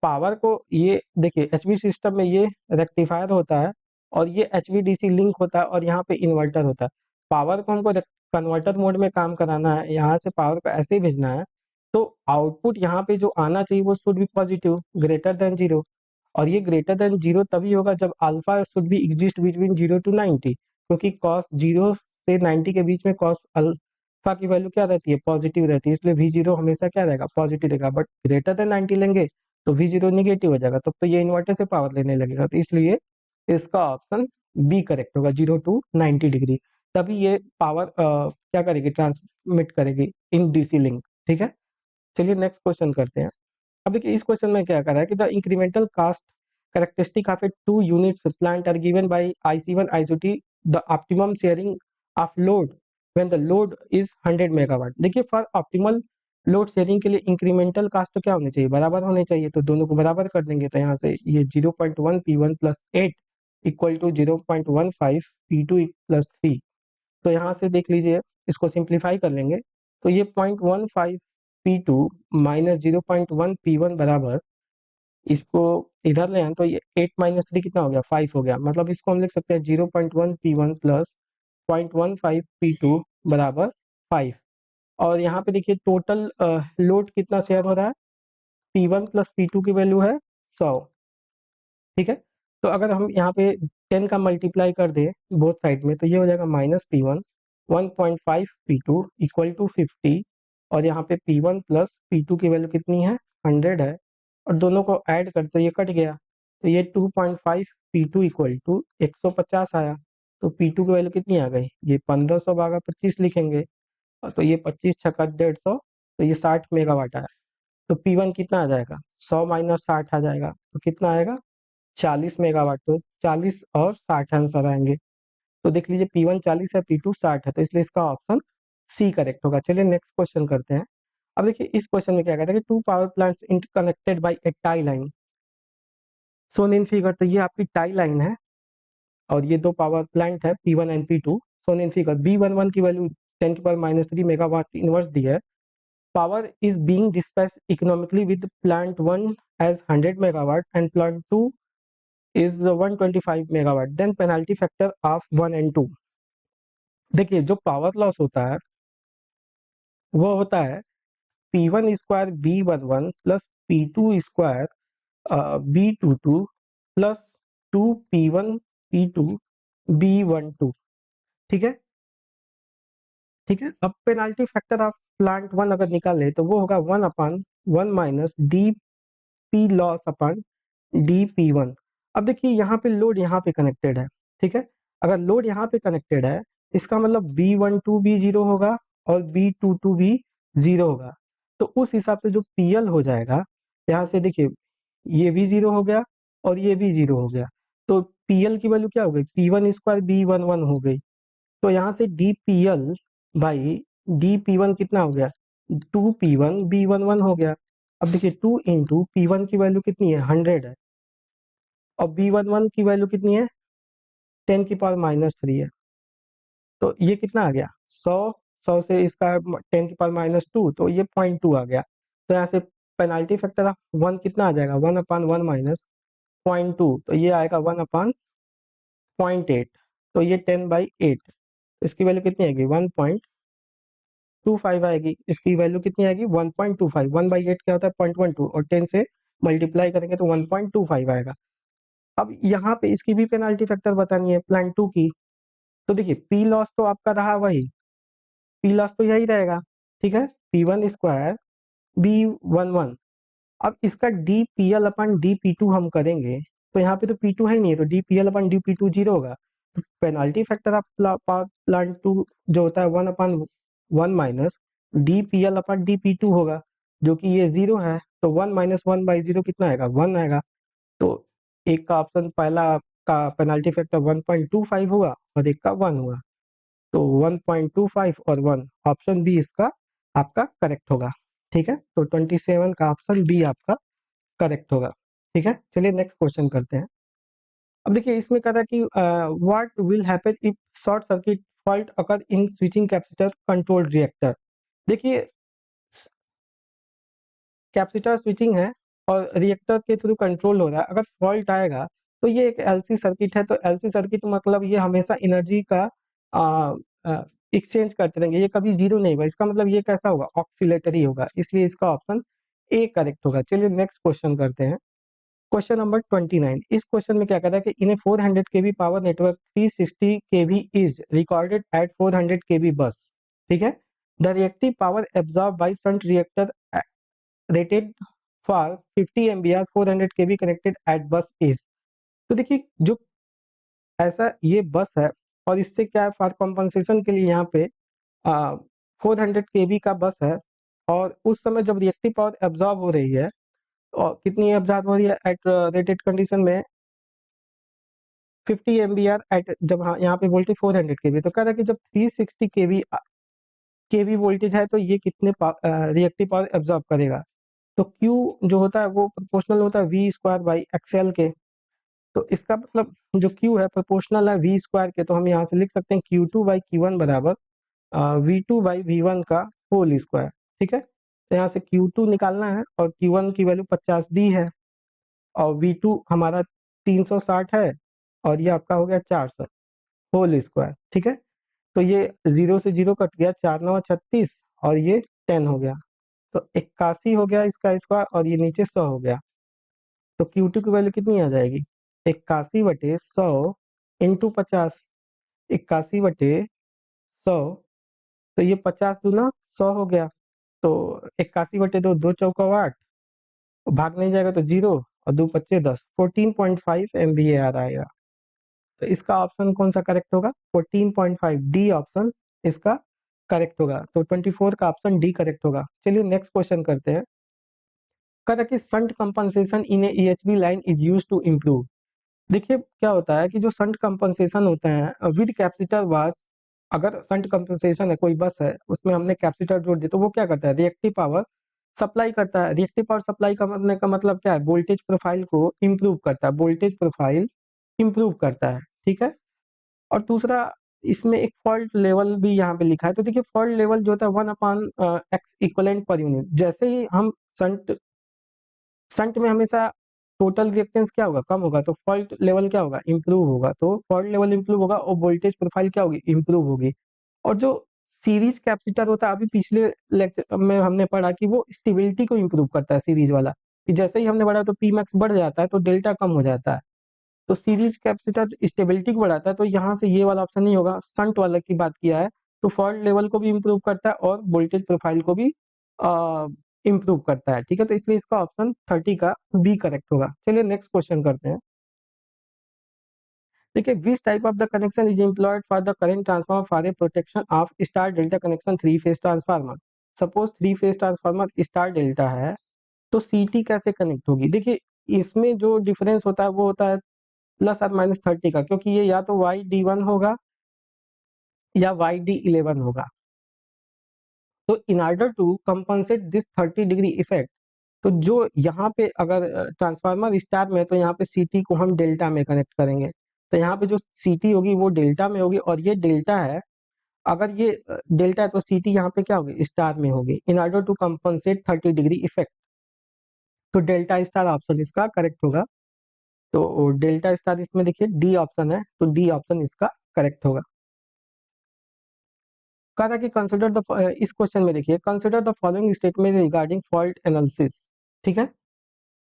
पावर को ये देखिए एचवी सिस्टम में ये रेक्टिफायर होता है और ये HVDC लिंक होता है और यहाँ पे इन्वर्टर होता है। पावर को हमको कन्वर्टर मोड में काम कराना है, यहाँ से पावर को ऐसे भेजना है, तो आउटपुट यहाँ पे जो आना चाहिए वो should be positive, greater than 0, और ये ग्रेटर देन 0 तभी होगा जब alpha should be exist between 0 to 90, क्योंकि cos 0 से 90 के बीच में अल्फा की वैल्यू क्या रहती है, पॉजिटिव रहती है, इसलिए V0 हमेशा क्या रहेगा, पॉजिटिव रहेगा। बट ग्रेटर देन 90 लेंगे तो V0 निगेटिव हो जाएगा, तब तो ये इन्वर्टर से पावर लेने लगेगा, तो इसलिए इसका ऑप्शन बी करेक्ट होगा, 0 to 90 डिग्री। तभी ये पावर क्या करेगी, ट्रांसमिट करेगी इन डीसी लिंक। ठीक है, चलिए नेक्स्ट क्वेश्चन करते हैं। अब देखिए इस क्वेश्चन में क्या करा है कि the incremental cost characteristic of a 2 units plant are given by IC1 IC2, the optimum sharing of load when the load is 100 megawatt. देखिए फॉर ऑप्टिमल लोड शेयरिंग के लिए इंक्रीमेंटल कास्ट तो क्या होने चाहिए, बराबर होने चाहिए, तो दोनों को बराबर कर देंगे, तो यहाँ से ये 0.1 P1 plus 8 equal to 0.15 P2 plus 3। तो यहाँ से देख लीजिए, इसको सिंप्लीफाई कर लेंगे तो ये 0.15 P2 माइनस 0.1 P1 बराबर, इसको इधर ले आए तो ये 8 माइनस 3 कितना हो गया, 5 हो गया। मतलब इसको हम लिख सकते हैं 0.1 P1 प्लस 0.15 P2 बराबर 5। और यहाँ पे देखिए टोटल लोड कितना शेयर हो रहा है, P1 प्लस P2 की वैल्यू है 100। ठीक है, तो अगर हम यहाँ पे 10 का मल्टीप्लाई कर दें बोथ साइड में तो ये हो जाएगा -P1 1.5 P2 इक्वल टू 50, और यहाँ पे P1 प्लस P2 की वैल्यू कितनी है, 100 है, और दोनों को ऐड कर तो ये कट गया, तो ये 2.5 P2 इक्वल टू 150 आया। तो P2 की वैल्यू कितनी आ गई, ये 1500 भागा 25 लिखेंगे, और तो ये 25 छक्का 150, तो ये 60 मेगावाट आया। तो P1 कितना आ जाएगा, 100 माइनस 60 आ जाएगा, तो कितना आएगा 40 मेगावाट। तो 40 और 60 आंसर आएंगे। तो देख लीजिए P1 40 है, P2 60 है, तो इसलिए इसका ऑप्शन सी करेक्ट होगा। चलिए नेक्स्ट क्वेश्चन करते हैं। अब देखिए इस क्वेश्चन में क्या कहता है कि 2 power plants interconnected by a tie line shown in figure. तो ये आपकी टाई लाइन है और ये दो पावर प्लांट है P1 and P2 Son in figure. B11 की वैल्यू 10 की पावर -3 मेगावाट इनवर्स दी है। Power is being dispatched economically with plant 1 as 100 megawatt and plant 2 is 125 megawatt, then penalty factor of 1 and 2। देखिए जो power loss होता है वो होता है P1 square B11 plus P2 square B22 plus 2 P1 P2 B12। ठीक है, ठीक है। अब पेनाल्टी फैक्टर ऑफ प्लांट 1 अगर निकाले तो वो होगा 1/1 माइनस डी पी लॉस अपन DP1। अब देखिए यहाँ पे लोड यहाँ पे कनेक्टेड है, ठीक है। अगर लोड यहाँ पे कनेक्टेड है इसका मतलब B12 भी 0 होगा और B22 भी 0 होगा। तो उस हिसाब से जो PL हो जाएगा, यहाँ से देखिए ये भी 0 हो गया और ये भी 0 हो गया, तो PL की वैल्यू क्या हो गई, P1 स्क्वायर B11 हो गई। तो यहाँ से DPL बाई DP1 कितना हो गया, 2P1 B11 हो गया। अब देखिए 2 इंटू P1 की वैल्यू कितनी है, 100 है, और B11 की वैल्यू कितनी है, 10 की पावर -3 है। तो ये कितना आ गया, 100 से इसका 10 की पावर -2, तो ये 0.2 आ गया। तो यहाँ से पेनाल्टी फैक्टर ऑफ 1 कितना आ जाएगा, 1/1 माइनस 0.2, तो ये आएगा 1/0.8, तो ये 10/8। इसकी वैल्यू कितनी आएगी, 1.25 आएगी। इसकी वैल्यू कितनी आएगी, 1.25। 1/8 क्या होता है, 0.12, और 10 से मल्टीप्लाई करेंगे तो 1.25 आएगा। अब यहाँ पे इसकी भी पेनाल्टी फैक्टर बतानी है प्लांट 2 की। तो देखिए पी लॉस तो आपका रहा वही, पी लॉस तो यही रहेगा, ठीक है, P1 स्क्वायर B11। अब इसका DPL अपन DP2 हम करेंगे तो यहाँ पे तो P2 है ही नहीं है, तो DPL अपन DP2 0 होगा। तो पेनाल्टी फैक्टर ऑफ प्लांट 2 जो होता है 1/1 माइनस DPL अपन DP2 होगा, जो कि ये 0 है, तो 1 माइनस 1/0 कितना आएगा, 1 आएगा। तो एक का ऑप्शन पहला का पेनाल्टी फैक्टर 1.25 हुआ और एक का 1 हुआ, तो 1.25 और 1, ऑप्शन बी इसका आपका करेक्ट होगा। ठीक है, तो 27 का ऑप्शन बी आपका करेक्ट होगा। ठीक है, चलिए नेक्स्ट क्वेश्चन करते हैं। अब देखिए इसमें कह रहा है कि what will happen if short circuit fault occur in switching capacitor controlled reactor. देखिए कैपेसिटर स्विचिंग है और रिएक्टर के थ्रू कंट्रोल हो रहा है, अगर फॉल्ट आएगा तो ये एक एलसी सर्किट है, तो एलसी सर्किट मतलब ये हमेशा एनर्जी का एक्सचेंज करते रहेंगे, ये कभी जीरो नहीं होगा। इसका मतलब ये कैसा होगा, ऑक्सीलेटरी होगा, इसलिए इसका ऑप्शन ए करेक्ट होगा। चलिए नेक्स्ट क्वेश्चन करते हैं। Question number 29। इस क्वेश्चन में क्या कहता है कि in a 400 kV power network 360 kV is recorded at 400 kV bus. ठीक है, the reactive power absorb by shunt reactor rated for 50 ampere 400 kV connected at bus is. तो देखिए जो ऐसा ये बस है और इससे क्या है, फॉर कॉम्पनसेशन के लिए यहाँ पे 400 केवी का बस है, और उस समय जब रिएक्टिव पावर एब्जॉर्ब हो रही है, और कितनी एब्जॉर्ब हो रही है एट रेटेड कंडीशन में 50 एम्बियर एट, जब हाँ यहाँ पे वोल्टेज 400 केवी, तो कह रहा है कि जब 360 केवी वोल्टेज है तो ये कितने रिएक्टिव पावर एब्जॉर्ब करेगा। तो Q जो होता है वो प्रोपोर्शनल होता है V स्क्वायर बाई एक्सएल के। तो इसका मतलब जो Q है प्रोपोर्शनल है V स्क्वायर के, तो हम यहाँ से लिख सकते हैं Q2 बाई Q1 बराबर V2 बाई V1 का होल स्क्वायर। ठीक है, तो यहाँ से Q2 निकालना है और Q1 की वैल्यू 50 दी है, और V2 हमारा 360 है, और ये आपका हो गया 400 होल स्क्वायर। ठीक है, तो ये 0 से 0 कट गया, 4 9 36, और ये 10 हो गया, तो 81 हो गया इसका स्क्वायर, और ये नीचे 100 हो गया। तो Q2 की वैल्यू कितनी आ जाएगी, 81/100 इंटू 50, 81/100, तो ये 50 दूना 100 हो गया, तो 81/2, 2 चौका 8, भाग नहीं जाएगा तो 0, और 2 5 10, 14.5 MVAR आएगा। तो इसका ऑप्शन कौन सा करेक्ट होगा, 14.5, डी ऑप्शन इसका करेक्ट होगा। तो 24 का ऑप्शन डी करेक्ट होगा। चलिए नेक्स्ट क्वेश्चन करते हैं। कहता है कि shunt compensation in a EHV line is used to improve. देखिए क्या होता है कि जो शंट कंपनसेशन होते हैं विद कैपेसिटर वास, अगर शंट कंपनसेशन है, कोई बस है उसमें हमने कैपेसिटर जोड़ दिया, तो वो क्या करता है, रिएक्टिव पावर सप्लाई करता है। रिएक्टिव पावर सप्लाई करने का मतलब क्या है, वोल्टेज प्रोफाइल को इम्प्रूव करता है, वोल्टेज प्रोफाइल इम्प्रूव करता है। ठीक है, और दूसरा इसमें एक फॉल्ट लेवल भी यहाँ पे लिखा है। तो देखिए फॉल्ट लेवल जो होता है 1/x इक्विवेलेंट पर यूनिट। जैसे ही हम शंट शंट में हमेशा टोटल रिएक्टेंस क्या होगा, कम होगा, तो फॉल्ट लेवल क्या होगा, इंप्रूव होगा। तो फॉल्ट लेवल इंप्रूव होगा और वोल्टेज प्रोफाइल क्या होगी, इंप्रूव होगी। और जो सीरीज कैपेसिटर होता है, अभी पिछले लेक्चर में हमने पढ़ा कि वो स्टेबिलिटी को इंप्रूव करता है सीरीज वाला, कि जैसे ही हमने बढ़ा तो पी मैक्स बढ़ जाता है तो डेल्टा कम हो जाता है। तो सीरीज कैपेसिटर स्टेबिलिटी को बढ़ाता है, तो यहाँ से ये वाला ऑप्शन नहीं होगा, शंट वाला की बात किया है। तो फॉल्ट लेवल को भी इंप्रूव करता है और वोल्टेज प्रोफाइल को भी इम्प्रूव करता है। ठीक है, तो इसलिए इसका ऑप्शन 30 का बी करेक्ट होगा। चलिए नेक्स्ट क्वेश्चन करते हैं। देखिए, which type of the connection is employed for the current transformer for a protection of star delta connection 3 phase transformer. Suppose 3 phase transformer star delta है, तो सीटी कैसे कनेक्ट होगी। देखिए इसमें जो डिफरेंस होता है वो होता है प्लस और माइनस 30 का, क्योंकि ये या तो YD1 होगा या YD11 होगा। तो in order to compensate this 30 degree effect, तो जो यहाँ पे अगर ट्रांसफार्मर स्टार में है तो यहाँ पे सीटी को हम डेल्टा में कनेक्ट करेंगे, तो यहाँ पे जो सीटी होगी वो डेल्टा में होगी, और ये डेल्टा है, अगर ये डेल्टा है तो सीटी यहाँ पे क्या होगी, स्टार में होगी। In order to compensate 30 degree effect, तो डेल्टा स्टार ऑप्शन इसका करेक्ट होगा। तो डेल्टा स्टार इसमें देखिए डी ऑप्शन है, तो डी ऑप्शन इसका करेक्ट होगा। कहा था कि कंसिडर द, इस क्वेश्चन में देखिए, consider the following statement regarding fault analysis. ठीक है,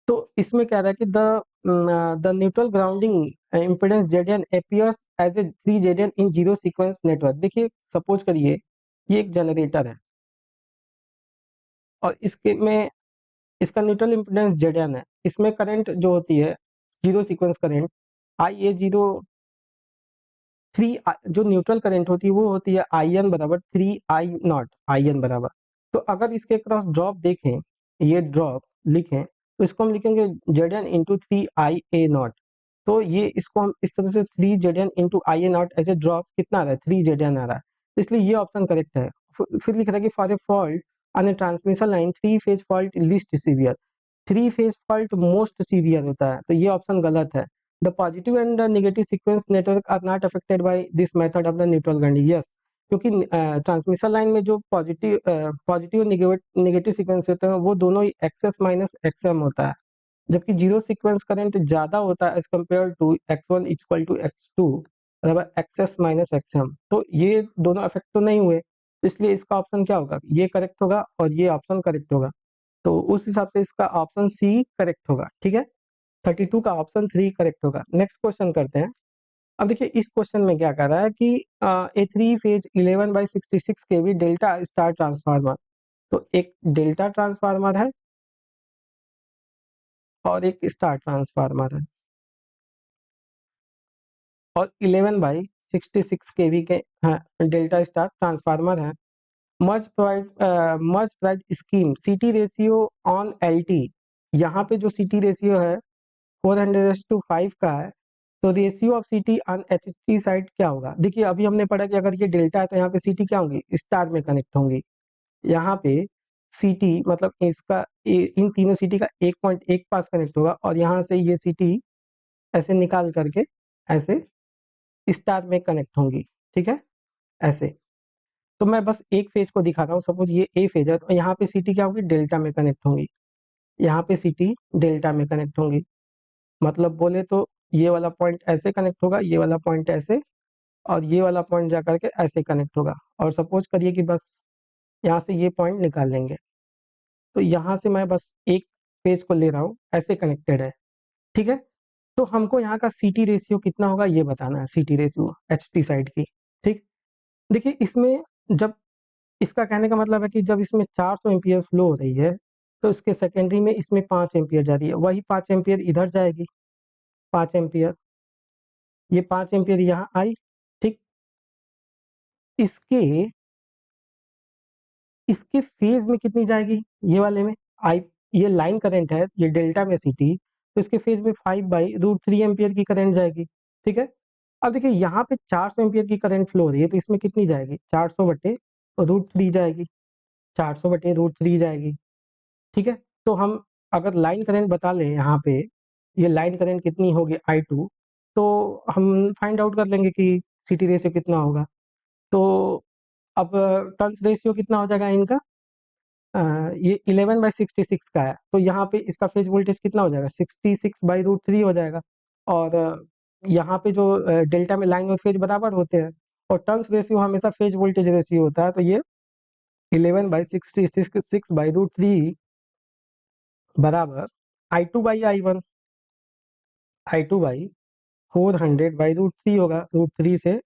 तो इसमें कह रहा है कि the neutral grounding impedance Zn appears as a 3 Zn in zero sequence network. देखिए सपोज करिए ये एक जनरेटर है और इसके में इसका न्यूट्रल इम्पीडेंस Zn है, इसमें करंट जो होती है जीरो सीक्वेंस करंट IA0 3, जो न्यूट्रल करंट होती है वो होती है IN बराबर 3I0, IN बराबर। तो अगर इसके क्रॉस ड्रॉप देखें, ये ड्रॉप लिखें, तो इसको हम लिखेंगे Zn इंटू 3IA0। तो ये इसको हम इस तरह से 3Zn into IA0 as a drop कितना आ रहा है, 3Zn आ रहा है, तो इसलिए ये ऑप्शन करेक्ट है। फिर लिख रहा है कि for a fault on A transmission line 3 phase fault list severe, 3 phase fault most severe होता है, तो ये ऑप्शन गलत है। The positive and the negative sequence network are not affected by this method of the neutral grounding. Yes, क्योंकि transmission line में जो positive negative sequence होते हैं वो दोनों ही XS माइनस XM होता है, जबकि जीरो सीक्वेंस करंट ज्यादा होता है as compare to X1 equal to X2 बराबर XS माइनस XM। तो ये दोनों अफेक्ट तो नहीं हुए, इसलिए इसका ऑप्शन क्या होगा, ये करेक्ट होगा और ये ऑप्शन करेक्ट होगा। तो उस हिसाब से इसका ऑप्शन सी करेक्ट होगा। ठीक है, 32 का ऑप्शन 3 करेक्ट होगा। नेक्स्ट क्वेश्चन करते हैं। अब देखिए इस क्वेश्चन में क्या कर रहा है कि a 3 phase 11/66 kV delta star transformer, तो एक डेल्टा ट्रांसफार्मर है और एक स्टार ट्रांसफार्मर है, और 11/66 kV के डेल्टा स्टार ट्रांसफार्मर है। मर्ज प्राइड स्कीम सीटी रेशियो ऑन एलटी, यहाँ पे जो सीटी रेशियो है 400:5 का है, तो रेशियो ऑफ सीटी ऑन एचटी साइड क्या होगा? देखिए अभी हमने पढ़ा कि अगर ये डेल्टा है तो यहाँ पे सीटी क्या होंगी? स्टार में कनेक्ट होंगी। यहाँ पे सीटी मतलब इसका इन तीनों सीटी का 1.1 पास कनेक्ट होगा, और यहाँ से ये सीटी ऐसे निकाल करके ऐसे स्टार में कनेक्ट होंगी, ठीक है, ऐसे। तो मैं बस एक फेज को दिखा रहा हूँ, सपोज ये ए फेज है, तो यहाँ पे सीटी क्या होगी? डेल्टा में कनेक्ट होंगी, यहाँ पे सीटी डेल्टा में कनेक्ट होंगी। मतलब बोले तो ये वाला पॉइंट ऐसे कनेक्ट होगा, ये वाला पॉइंट ऐसे, और ये वाला पॉइंट जा करके ऐसे कनेक्ट होगा। और सपोज करिए कि बस यहाँ से ये पॉइंट निकाल लेंगे, तो यहाँ से मैं बस एक पेज को ले रहा हूँ, ऐसे कनेक्टेड है, ठीक है। तो हमको यहाँ का सीटी रेशियो कितना होगा ये बताना है, सीटी रेशियो एचटी साइड की, ठीक। देखिए इसमें जब, इसका कहने का मतलब है कि जब इसमें 400 एम्पियर फ्लो हो रही है, तो इसके सेकेंडरी में इसमें 5 एम्पियर जा रही है, वही 5 एम्पियर इधर जाएगी, 5 एम्पियर, ये 5 एम्पियर यहाँ आई, ठीक। इसके इसके फेज में कितनी जाएगी? ये वाले में आई, ये लाइन करंट है, ये डेल्टा में सीटी, तो इसके फेज में 5/√3 एम्पियर की करंट जाएगी, ठीक है। अब देखिए यहाँ पे 400 एम्पियर की करंट फ्लो हो रही है, तो इसमें कितनी जाएगी? 400/√3 जाएगी, 400/√3 जाएगी, ठीक है। तो हम अगर लाइन करंट बता लें यहाँ पे, ये लाइन करंट कितनी होगी I2, तो हम फाइंड आउट कर लेंगे कि सीटी रेशियो कितना होगा। तो अब टर्न्स रेशियो कितना हो जाएगा इनका? ये 11/66 का है, तो यहाँ पे इसका फेज वोल्टेज कितना हो जाएगा? 66/√3 हो जाएगा। और यहाँ पे जो डेल्टा में लाइन और फेज बराबर होते हैं, और टर्न्स रेशियो हमेशा फेज वोल्टेज रेशियो होता है, तो ये 11/66/√3 बराबर I2/I1, I2/400/√3 होगा, √3 से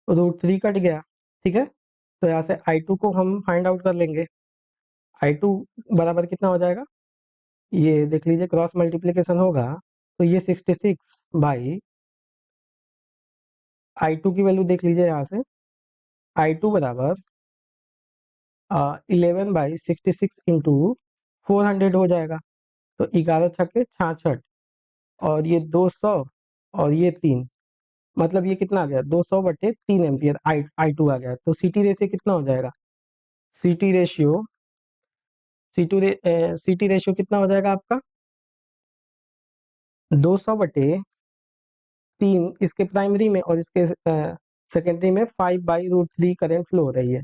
√3 कट गया, ठीक है। तो यहाँ से I2 को हम फाइंड आउट कर लेंगे। I2 बराबर कितना हो जाएगा? ये देख लीजिए, क्रॉस मल्टीप्लिकेशन होगा, तो ये 66 बाई I2 की वैल्यू देख लीजिए यहाँ से, I2 बराबर 11/66 इंटू 400 हो जाएगा, तो 11 छक्के 66, और ये 200, और ये 3, मतलब ये कितना आ गया? 200/3 एम्पियर I2 आ गया। तो सीटी रेशियो कितना हो जाएगा? सीटी रेशियो सीटी रेशियो कितना हो जाएगा आपका? 200/3 इसके प्राइमरी में, और इसके सेकेंडरी में 5/√3 करंट फ्लो हो रही है,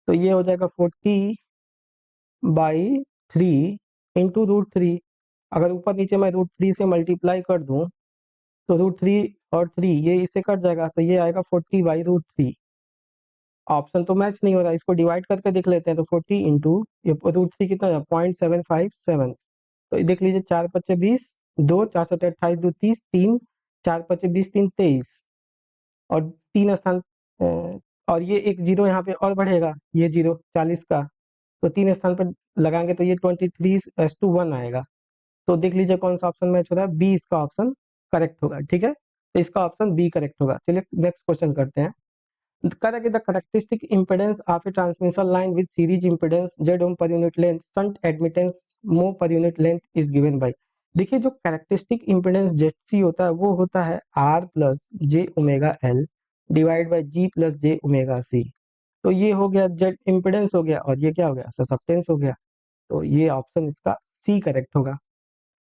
तो ये हो जाएगा 40/3 इंटू √3। अगर ऊपर नीचे मैं √3 से मल्टीप्लाई कर दूं, तो √3 और 3 ये इससे कट जाएगा, तो ये आएगा 40/√3। ऑप्शन तो मैच नहीं हो रहा, इसको डिवाइड करके देख लेते हैं, तो 40 इंटू ये √3 कितना है? 0.757। तो ये देख लीजिए, 4×5 = 20, 2 4 7 28 2 30, 3 4×5 = 20, 3 23, और 3 स्थान और ये एक जीरो यहाँ पे और बढ़ेगा, ये जीरो 40 का, तो 3 स्थान पर लगाएंगे तो ये 23:1 आएगा। तो देख लीजिए कौन सा ऑप्शन मैच हो रहा है, बी इसका ऑप्शन करेक्ट होगा, ठीक है। तो इसका ऑप्शन बी करेक्ट होगा। चलिए नेक्स्ट क्वेश्चन करते हैं। Correct the characteristic impedance of a transmission line with series impedance Z ohm per unit length, shunt admittance mho per unit length is given by। देखिए जो कैरेक्टरिस्टिक इम्पीडेंस ZC होता है, वो होता है R plus J omega L divide by G plus J omega C. तो ये हो गया जेड इम्पीडेंस हो गया, और ये क्या हो गया? ससेप्टेंस हो गया। तो ये ऑप्शन इसका सी करेक्ट होगा,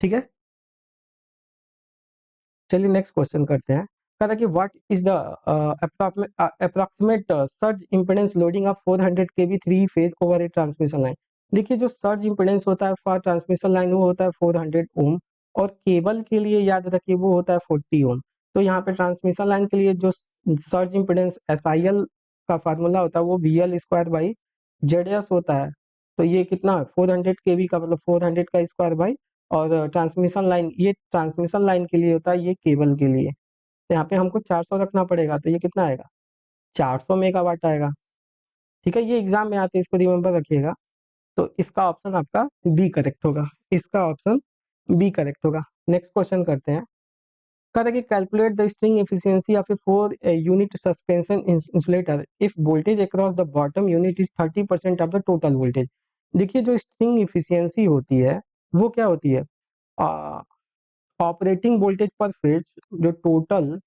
ठीक है। चलिए नेक्स्ट क्वेश्चन करते हैं। कहा था कि what is the approximate surge impedance loading of 400 kV 3 phase over A transmission line. देखिए जो सर्ज इम्पीडेंस होता है फॉर ट्रांसमिशन लाइन वो होता है 400 ओम, और केबल के लिए याद रखिए वो होता है 40 ओम। तो यहाँ पे ट्रांसमिशन लाइन के लिए जो सर्ज इम्पीडेंस SIL का फार्मूला होता है वो VL² बाई ZS होता है। तो ये कितना 400 kV का मतलब 400 का स्क्वायर बाई, और ट्रांसमिशन लाइन, ये ट्रांसमिशन लाइन के लिए होता है, ये केबल के लिए। तो यहाँ पे हमको 400 रखना पड़ेगा, तो ये कितना आएगा, 400 मेगावाट आएगा। ठीक है, ये एग्जाम में आते हैं, इसको रिमेंबर रखिएगा। तो इसका ऑप्शन आपका बी करेक्ट होगा, इसका ऑप्शन बी करेक्ट होगा। नेक्स्ट क्वेश्चन करते हैं। कहता है कि calculate the string efficiency of A 4 unit suspension insulator if voltage across the bottom unit is 30% of the total voltage. देखिए, जो स्ट्रिंग एफिशिएंसी होती है वो क्या होती है, ऑपरेटिंग वोल्टेज पर फेज, जो टोटल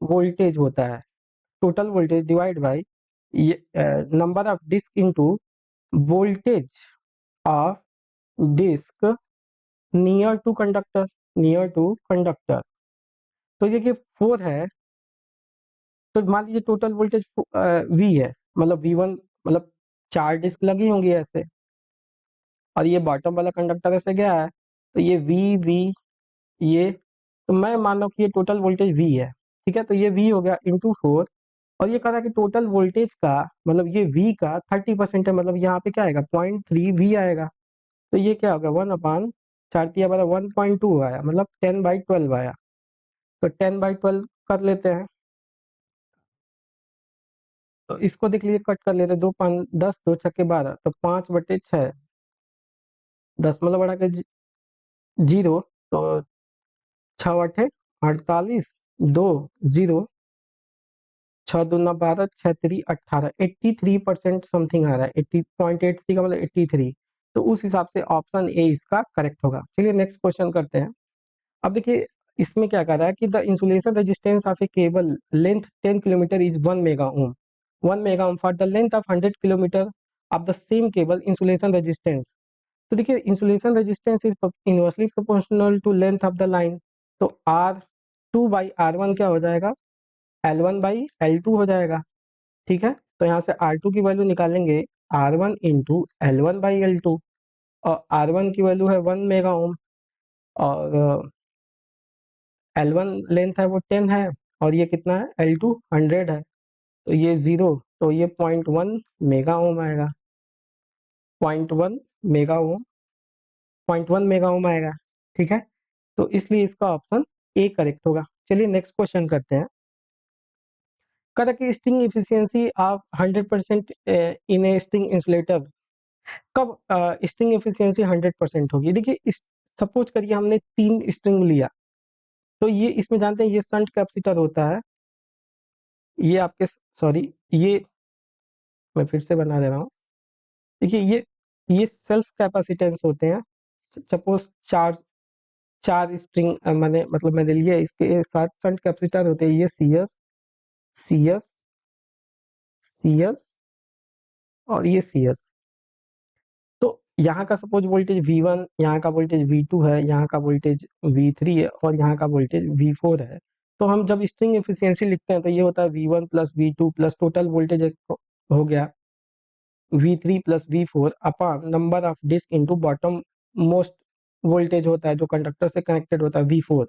वोल्टेज होता है, total voltage divide by number of disc into voltage of disc near to conductor, near to conductor. तो देखिए 4 है, तो मान लीजिए टोटल वोल्टेज वी है, मतलब V1, मतलब 4 डिस्क लगी होंगी ऐसे, और ये बॉटम वाला कंडक्टर ऐसे गया है, तो ये वी ये, तो मैं मान रहा हूँ कि ये टोटल वोल्टेज V है। ठीक है, तो ये V हो गया इंटू 4, और ये कह रहा है कि टोटल वोल्टेज का मतलब ये V का 30% है, मतलब यहाँ पे क्या आएगा, 0.3 V आएगा। तो ये क्या होगा, 1/4 आया, मतलब 10/12 आया। तो 10/12 कर लेते हैं, तो इसको देख लीजिए, कट कर लेते हैं, 2 5 10, 2 छक्के 12, तो 5/6, 10 मतलब बढ़ा के 0, तो 6 48, 2 0, 6 दूना 12, 6 3 18, 83% समथिंग आ रहा है, 80.83 का मतलब 83। तो उस हिसाब से ऑप्शन ए इसका करेक्ट होगा। चलिए नेक्स्ट क्वेश्चन करते हैं। अब देखिए, इसमें क्या कह रहा है कि the insulation resistance of a cable length 10 kilometre is 1 mega ohm, 1 mega ohm for the length of 100 kilometre of the same cable insulation resistance. तो देखिए, insulation resistance is inversely proportional to length of the line. तो R2/R1 क्या हो जाएगा, L1/L2 हो जाएगा। ठीक है, तो यहाँ से R2 की वैल्यू निकालेंगे, R1 इंटू L1/L2, और R1 की वैल्यू है 1 मेगा ओम, और L1 लेंथ है वो 10 है, और ये कितना है, L2 100 है, तो ये 0, तो ये 0.1 मेगा ओम आएगा, 0.1 मेगा ओम, 0.1 मेगा ओम आएगा। ठीक है, तो इसलिए इसका ऑप्शन ए करेक्ट होगा। चलिए नेक्स्ट क्वेश्चन करते हैं। कहता है कि string efficiency of 100% in a string insulator, कब स्ट्रिंग एफिशिएंसी 100% होगी। देखिए, इस सपोज करिए हमने 3 स्ट्रिंग लिया, तो ये इसमें जानते हैं ये शंट कैपेसिटर होता है, ये आपके, सॉरी, ये मैं फिर से बना दे रहा हूँ। देखिए, ये सेल्फ कैपेसिटेंस होते हैं। सपोज चार चार स्ट्रिंग मैंने मतलब मैंने लिए, इसके साथ शंट कैपेसिटर होते हैं, ये CS CS और ये CS। तो यहाँ का सपोज वोल्टेज V1, यहाँ का वोल्टेज V2 है, यहाँ का वोल्टेज V3 है, और यहाँ का वोल्टेज V4 है। तो हम जब स्ट्रिंग एफिशिएंसी लिखते हैं तो ये होता है V1 plus V2 plus total voltage हो गया V3 plus V4 upon number of disc into bottom most voltage होता है जो कंडक्टर से कनेक्टेड होता है V4।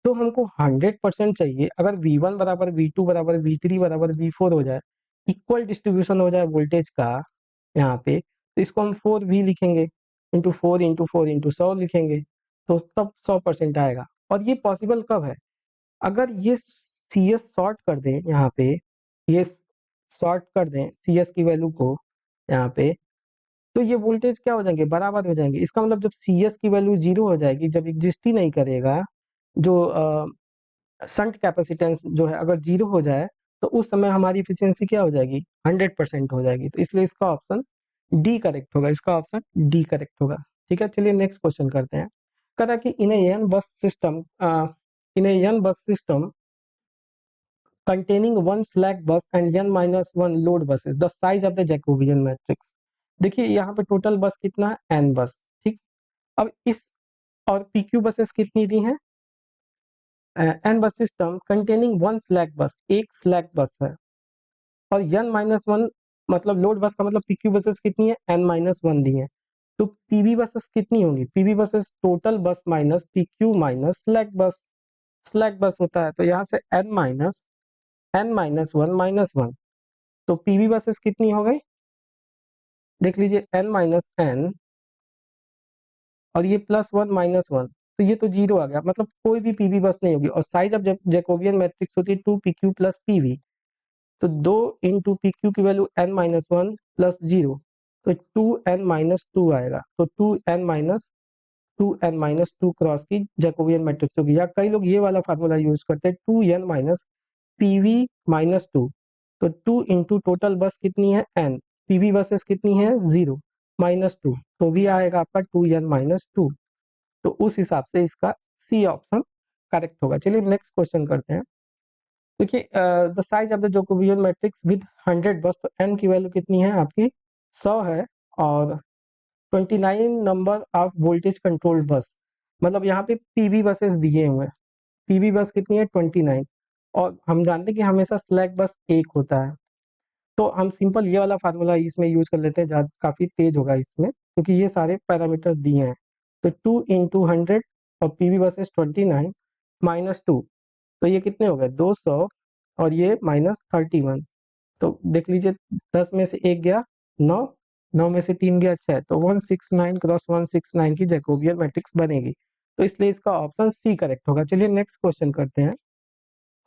तो हमको 100% चाहिए, अगर V1 बराबर V2 बराबर V3 बराबर V4 हो जाए, इक्वल डिस्ट्रीब्यूशन हो जाए वोल्टेज का यहाँ पे, तो इसको हम 4V लिखेंगे, इंटू 4 लिखेंगे, तो तब 100% आएगा। और ये पॉसिबल कब है, अगर ये CS शॉर्ट कर दें, यहाँ पे ये शॉर्ट कर दें CS की वैल्यू को यहाँ पे, तो ये वोल्टेज क्या हो जाएंगे, बराबर हो जाएंगे। इसका मतलब जब CS की वैल्यू 0 हो जाएगी, जब एग्जिस्ट ही नहीं करेगा, जो शंट कैपेसिटेंस जो है अगर 0 हो जाए, तो उस समय हमारी एफिशिएंसी क्या हो जाएगी, 100% हो जाएगी। तो इसलिए इसका ऑप्शन डी करेक्ट होगा, इसका ऑप्शन डी करेक्ट होगा। ठीक है, चलिए नेक्स्ट क्वेश्चन करते हैं। कहता है कि इन एन बस सिस्टम, इन एन बस system containing one slack bus and n minus one load buses, the size of the Jacobian matrix। देखिए, यहाँ पे टोटल बस कितना है, n बस। ठीक, अब इस और PQ बसेस कितनी दी हैं, n बस सिस्टम कंटेनिंग वन स्लैक बस, एक स्लैक बस है, और n माइनस वन मतलब लोड बस का मतलब PQ बसेस कितनी है, n माइनस वन दी है। तो PV बसेस कितनी होंगी, PV बसेस टोटल बस माइनस PQ माइनस स्लैक बस होता है, तो यहाँ से n-1 तो PV बसेस कितनी हो गई, देख लीजिए n-n और ये +1 -1 तो ये तो जीरो आ गया, मतलब कोई भी पीवी बस नहीं होगी। और साइज ऑफ जैकोबियन मैट्रिक्स होती है 2pq प्लस पीवी, तो 2 इंटू पी क्यू की वैल्यू n-1 प्लस जीरो, तो 2n-2 आएगा। तो 2n-2 क्रॉस की जैकोबियन मैट्रिक्स होगी। या कई लोग ये वाला फार्मूला यूज करते हैं 2n माइनस पीवी माइनस 2, तो 2 इंटू टोटल बस कितनी है n, पीवी बसेस कितनी है 0 माइनस 2, तो भी आएगा आपका 2n-2। तो उस हिसाब से इसका सी ऑप्शन करेक्ट होगा। चलिए नेक्स्ट क्वेश्चन करते हैं। देखिए the size of the Jacobian matrix with 100 bus, तो n की वैल्यू कितनी है आपकी 100 है, और 29 नंबर ऑफ वोल्टेज कंट्रोल्ड बस, मतलब यहाँ पे पीवी बसेस दिए हुए हैं। पीवी बस कितनी है 29, और हम जानते हैं कि हमेशा स्लैक बस एक होता है, तो हम सिंपल ये वाला फार्मूला इसमें यूज कर लेते हैं, ज़्यादा काफ़ी तेज होगा इसमें, क्योंकि ये सारे पैरामीटर्स दिए हैं। तो 2 इंटू 100 और पीवी बसेस 29 माइनस 2, तो ये कितने हो गए 200, और ये माइनस 31, तो देख लीजिए 10 में से एक गया 9, 9 में से 3 गया 6, तो 169 क्रॉस 169 की जैकोबियन मैट्रिक्स बनेगी। तो इसलिए इसका ऑप्शन सी करेक्ट होगा। चलिए नेक्स्ट क्वेश्चन करते हैं।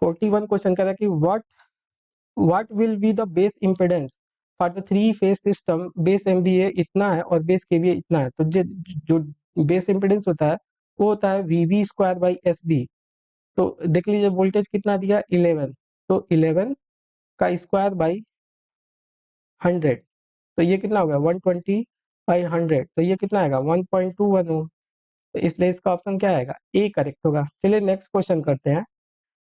41 क्वेश्चन कह रहा है कि what will be the base impedance for the three phase system, base MVA इतना है और बेस केवीए इतना है। तो जो बेस इम्पिडेंस होता है वो होता है वीबी स्क्वायर बाई एस बी। तो देख लीजिए वोल्टेज कितना दिया 11, तो 11 का स्क्वायर बाई 100, तो ये कितना होगा 120 बाई 100, तो ये कितना आएगा 1.21 ओम। तो इसलिए इसका ऑप्शन क्या आएगा ए करेक्ट होगा। चलिए नेक्स्ट क्वेश्चन करते हैं।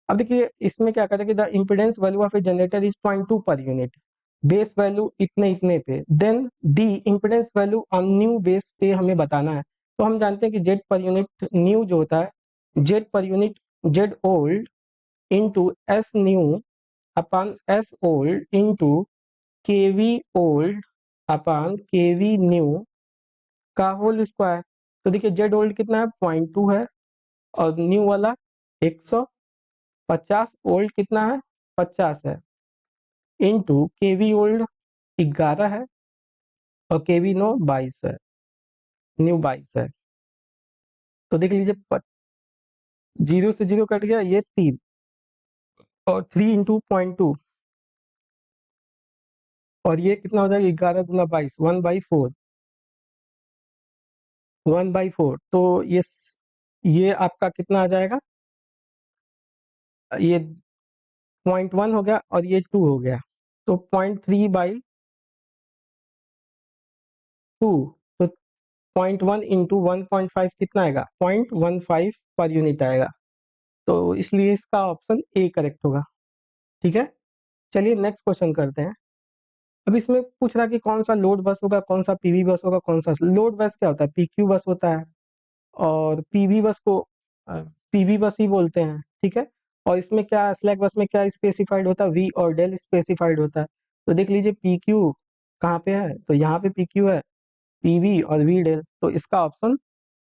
अब देखिए इसमें क्या करें कि the impedance value of a generator is 0.2 per unit, base value इतने इतने पे, then the impedance value on new base पे हमें बताना है। तो हम जानते हैं कि जेड पर यूनिट न्यू जो होता है Z per unit Z old into S new upon S old into kV old upon kV new का होल स्क्वायर। तो देखिए जेड ओल्ड कितना है 0.2 है, और न्यू वाला 100, 50 ओल्ड कितना है 50 है, इंटू केवी ओल्ड 11 है, और केवी नो 22 है, न्यू 22 है। तो देख लीजिए जीरो से जीरो कट गया, ये 3, और 3 इंटू 0.2, और ये कितना हो जाएगा 11 दूना 22, 1/4, 1/4। तो ये आपका कितना आ जाएगा, ये 0.1 हो गया और ये 2 हो गया, तो 0.3/2, तो 0.1 इंटू 1.5 कितना आएगा 0.15 पर यूनिट आएगा। तो इसलिए इसका ऑप्शन ए करेक्ट होगा। ठीक है, चलिए नेक्स्ट क्वेश्चन करते हैं। अब इसमें पूछ रहा है कि कौन सा लोड बस होगा, कौन सा पीवी बस होगा, कौन सा लोड बस क्या होता है पीक्यू बस होता है, और पीवी बस को पीवी बस ही बोलते हैं। ठीक है, और इसमें क्या स्लैक बस में क्या स्पेसिफाइड होता है वी और डेल स्पेसिफाइड होता है। तो देख लीजिए पीक्यू कहाँ पे है, तो यहाँ पे पीक्यू है, पीवी और वी डेल, तो इसका ऑप्शन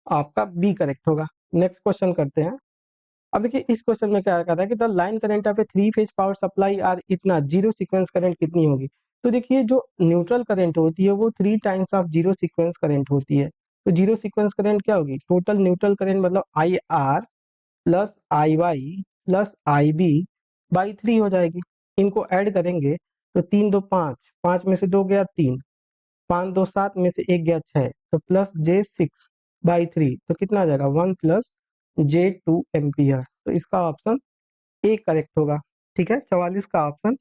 आपका बी करेक्ट होगा। नेक्स्ट क्वेश्चन करते हैं। अब देखिए इस क्वेश्चन में क्या कहता है कि the line current of a three phase power supply are इतना, जीरो सीक्वेंस करंट कितनी होगी। तो देखिए जो न्यूट्रल करंट होती है वो 3 times of zero sequence current होती है। तो जीरो सीक्वेंस करंट क्या होगी, टोटल न्यूट्रल करंट मतलब I R plus I Y plus I B by 3 हो जाएगी। इनको ऐड करेंगे तो 3 2 5, 5 में से 2 गया 3, 5 2 7 में से 1 गया 6, तो प्लस J6/3, तो कितना आ जाएगा 1 प्लस J2 एम्पियर। तो इसका ऑप्शन ए करेक्ट होगा। ठीक है, 44 का ऑप्शन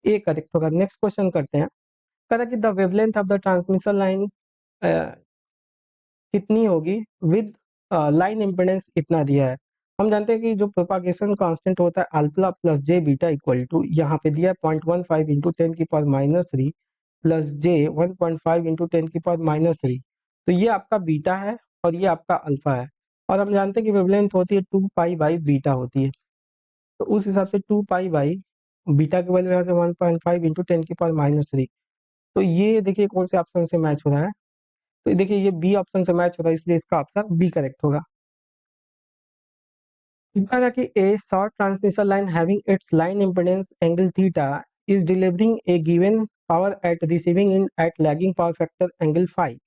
ए करेक्ट होगा। नेक्स्ट क्वेश्चन करते हैं। कह कि the wavelength of the transmission line कितनी होगी विद लाइन इम्पिडेंस इतना दिया है। हम जानते हैं कि जो प्रोपागेशन कांस्टेंट होता है alpha plus J beta equal to, यहाँ पे दिया है 0.15 इंटू 10⁻³ प्लस जे 1.5 इंटू 10⁻³ तो ये आपका बीटा है और ये आपका अल्फा है, और हम जानते हैं कि वेवलेंथ होती है 2π/बीटा होती है। तो उस हिसाब से 2π/ बीटा की वैल्यू यहाँ से 1.5 इंटू 10⁻³, तो ये देखिए कौन से ऑप्शन से मैच हो रहा है, तो देखिए ये बी ऑप्शन से मैच हो रहा है, इसलिए इसका ऑप्शन बी करेक्ट होगा। कहा कि a short transmission line having its line impedance angle theta is delivering a given power at receiving end at lagging power factor angle 5,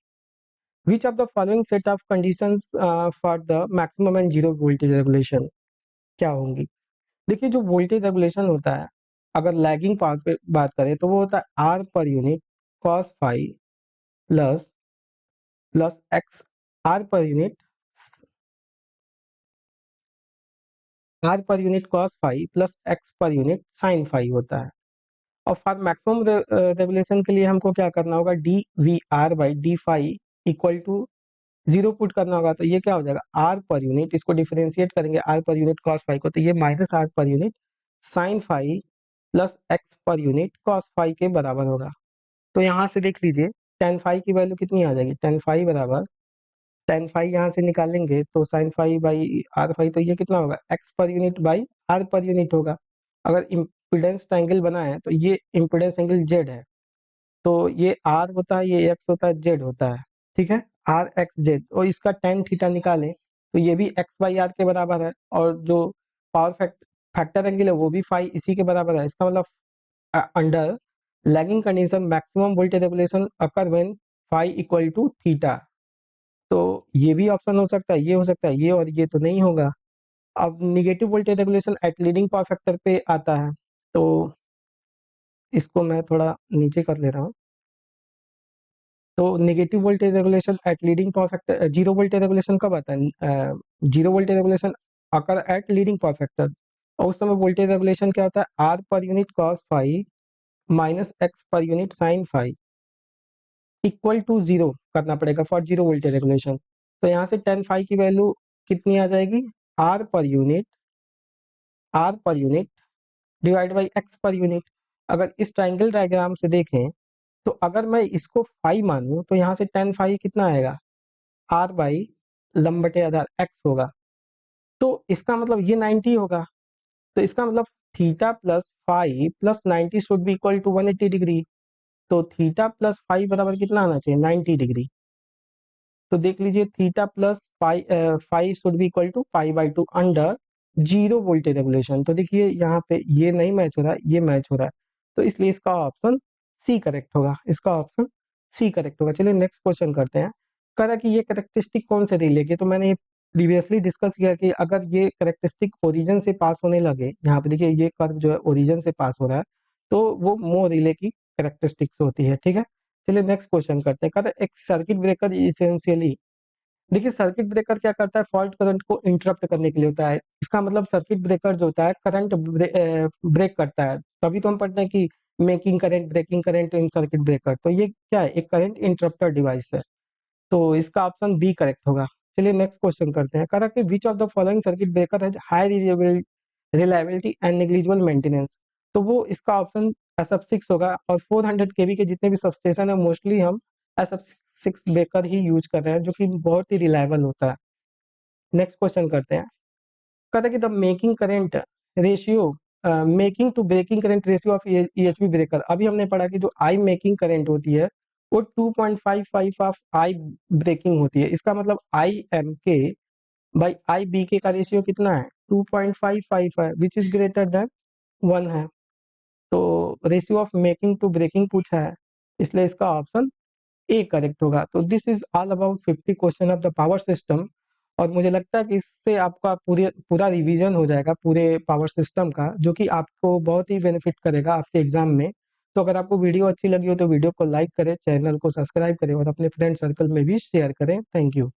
which of the following set of conditions for the maximum and zero voltage regulation क्या होंगी? देखिए, जो voltage regulation होता है, अगर lagging power पे बात करें तो वो होता है R per unit cos phi plus plus X, R per unit cos phi plus X per unit sine phi होता है। और फॉर मैक्सिमम रेगुलेशन के लिए हमको क्या करना होगा, D V R by D phi equal to zero put करना होगा। तो ये क्या हो जाएगा, आर पर यूनिट, इसको डिफरेंशिएट करेंगे are per unit cos phi को, तो ये minus R per unit sine phi plus X per unit cos phi के बराबर होगा। तो यहाँ से देख लीजिए टेन फाई की वैल्यू कितनी आ जाएगी, टेन फाई बराबर टेन फाई यहाँ से निकालेंगे तो sine phi by R phi, तो ये कितना होगा, X per unit by R per unit होगा। अगर इम्पिडेंस ट्रायंगल बना है तो ये इम्पिडेंस एंगल जेड है, तो ये आर होता है, ये एक्स होता है, जेड होता है, ठीक है, आर एक्स जेड। और इसका टेन थीटा निकालें तो ये भी एक्स बाई आर के बराबर है, और जो पावर फैक्टर एंगल है वो भी फाई इसी के बराबर है। इसका मतलब under lagging condition maximum voltage regulation occur when phi equal to theta. तो ये भी ऑप्शन हो सकता है, ये हो सकता है, ये और ये तो नहीं होगा। अब negative voltage regulation at leading power factor पे आता है, तो इसको मैं थोड़ा नीचे कर ले रहा हूँ। तो negative voltage regulation at leading power factor, zero voltage regulation कब आता है, zero voltage regulation occur at leading power factor. और उस समय वोल्टेज रेगुलेशन क्या होता है, R per unit cos phi minus X per unit sine phi equal to zero करना पड़ेगा फॉर जीरो वोल्टेज रेगुलेशन। तो यहाँ से टेन फाई की वैल्यू कितनी आ जाएगी, R per unit divide by X per unit. अगर इस ट्राइंगल डायग्राम से देखें तो अगर मैं इसको फाई मानूं तो यहाँ से टेन फाई कितना आएगा, आर बाई लंबटे आधार एक्स होगा। तो इसका मतलब ये 90 होगा। तो इसका मतलब theta plus phi plus 90 should be equal to 180 degree. तो थीटा प्लस फाई बराबर कितना आना चाहिए, 90 डिग्री। तो देख लीजिए theta plus pi phi should be equal to pi by two under zero voltage regulation. तो देखिए यहाँ पे ये नहीं मैच हो रहा है, ये मैच हो रहा है, तो इसलिए इसका ऑप्शन सी करेक्ट होगा, इसका ऑप्शन सी करेक्ट होगा। चलिए नेक्स्ट क्वेश्चन करते हैं। कह रहा कि ये करेक्टरिस्टिक कौन से रिले के, तो मैंने ये प्रीवियसली डिस्कस किया कि अगर ये करेक्टरिस्टिक ओरिजिन से पास होने लगे, यहाँ पे देखिए ये कर्व जो है ओरिजिन से पास हो रहा है, तो वो मोर रिले की करेक्टरिस्टिक्स होती है, ठीक है। चलिए नेक्स्ट क्वेश्चन करते हैं। कहते हैं एक सर्किट ब्रेकर इसेंशियली, देखिए सर्किट ब्रेकर क्या करता है, फॉल्ट करंट को इंटरप्ट करने के लिए होता है। इसका मतलब सर्किट ब्रेकर जो होता है करंट ब्रेक करता है, तभी तो हम पढ़ते हैं कि making current, breaking current in circuit breaker. तो ये क्या है, एक करंट इंटरप्टर डिवाइस है, तो इसका ऑप्शन बी करेक्ट होगा। चलिए नेक्स्ट क्वेश्चन करते हैं। कहा कि which of the following circuit breaker has high reliability and negligible maintenance. तो वो इसका ऑप्शन SF6 होगा। और 400 केवी के जितने भी सबस्टेशन है मोस्टली हम SF6 ब्रेकर ही यूज कर रहे हैं, जो कि बहुत ही रिलायबल होता है। नेक्स्ट क्वेश्चन करते हैं। कहता है कि the making current ratio, making to breaking current ratio of EHV breaker. अभी हमने पढ़ा कि जो आई मेकिंग करंट होती है वो 2.55 ऑफ आई ब्रेकिंग होती है। इसका मतलब आई एम के बाई आई बी के का रेशियो कितना है, 2.55 है, विच इज ग्रेटर देन 1 है। तो ratio of making to breaking पूछा है, इसलिए इसका ऑप्शन ए करेक्ट होगा। तो this is all about 50 question of the power system. और मुझे लगता है कि इससे आपका पूरा रिवीजन हो जाएगा पूरे पावर सिस्टम का, जो कि आपको बहुत ही बेनिफिट करेगा आपके एग्जाम में। तो अगर आपको वीडियो अच्छी लगी हो तो वीडियो को लाइक करें, चैनल को सब्सक्राइब करें और अपने फ्रेंड सर्कल में भी शेयर करें। Thank you.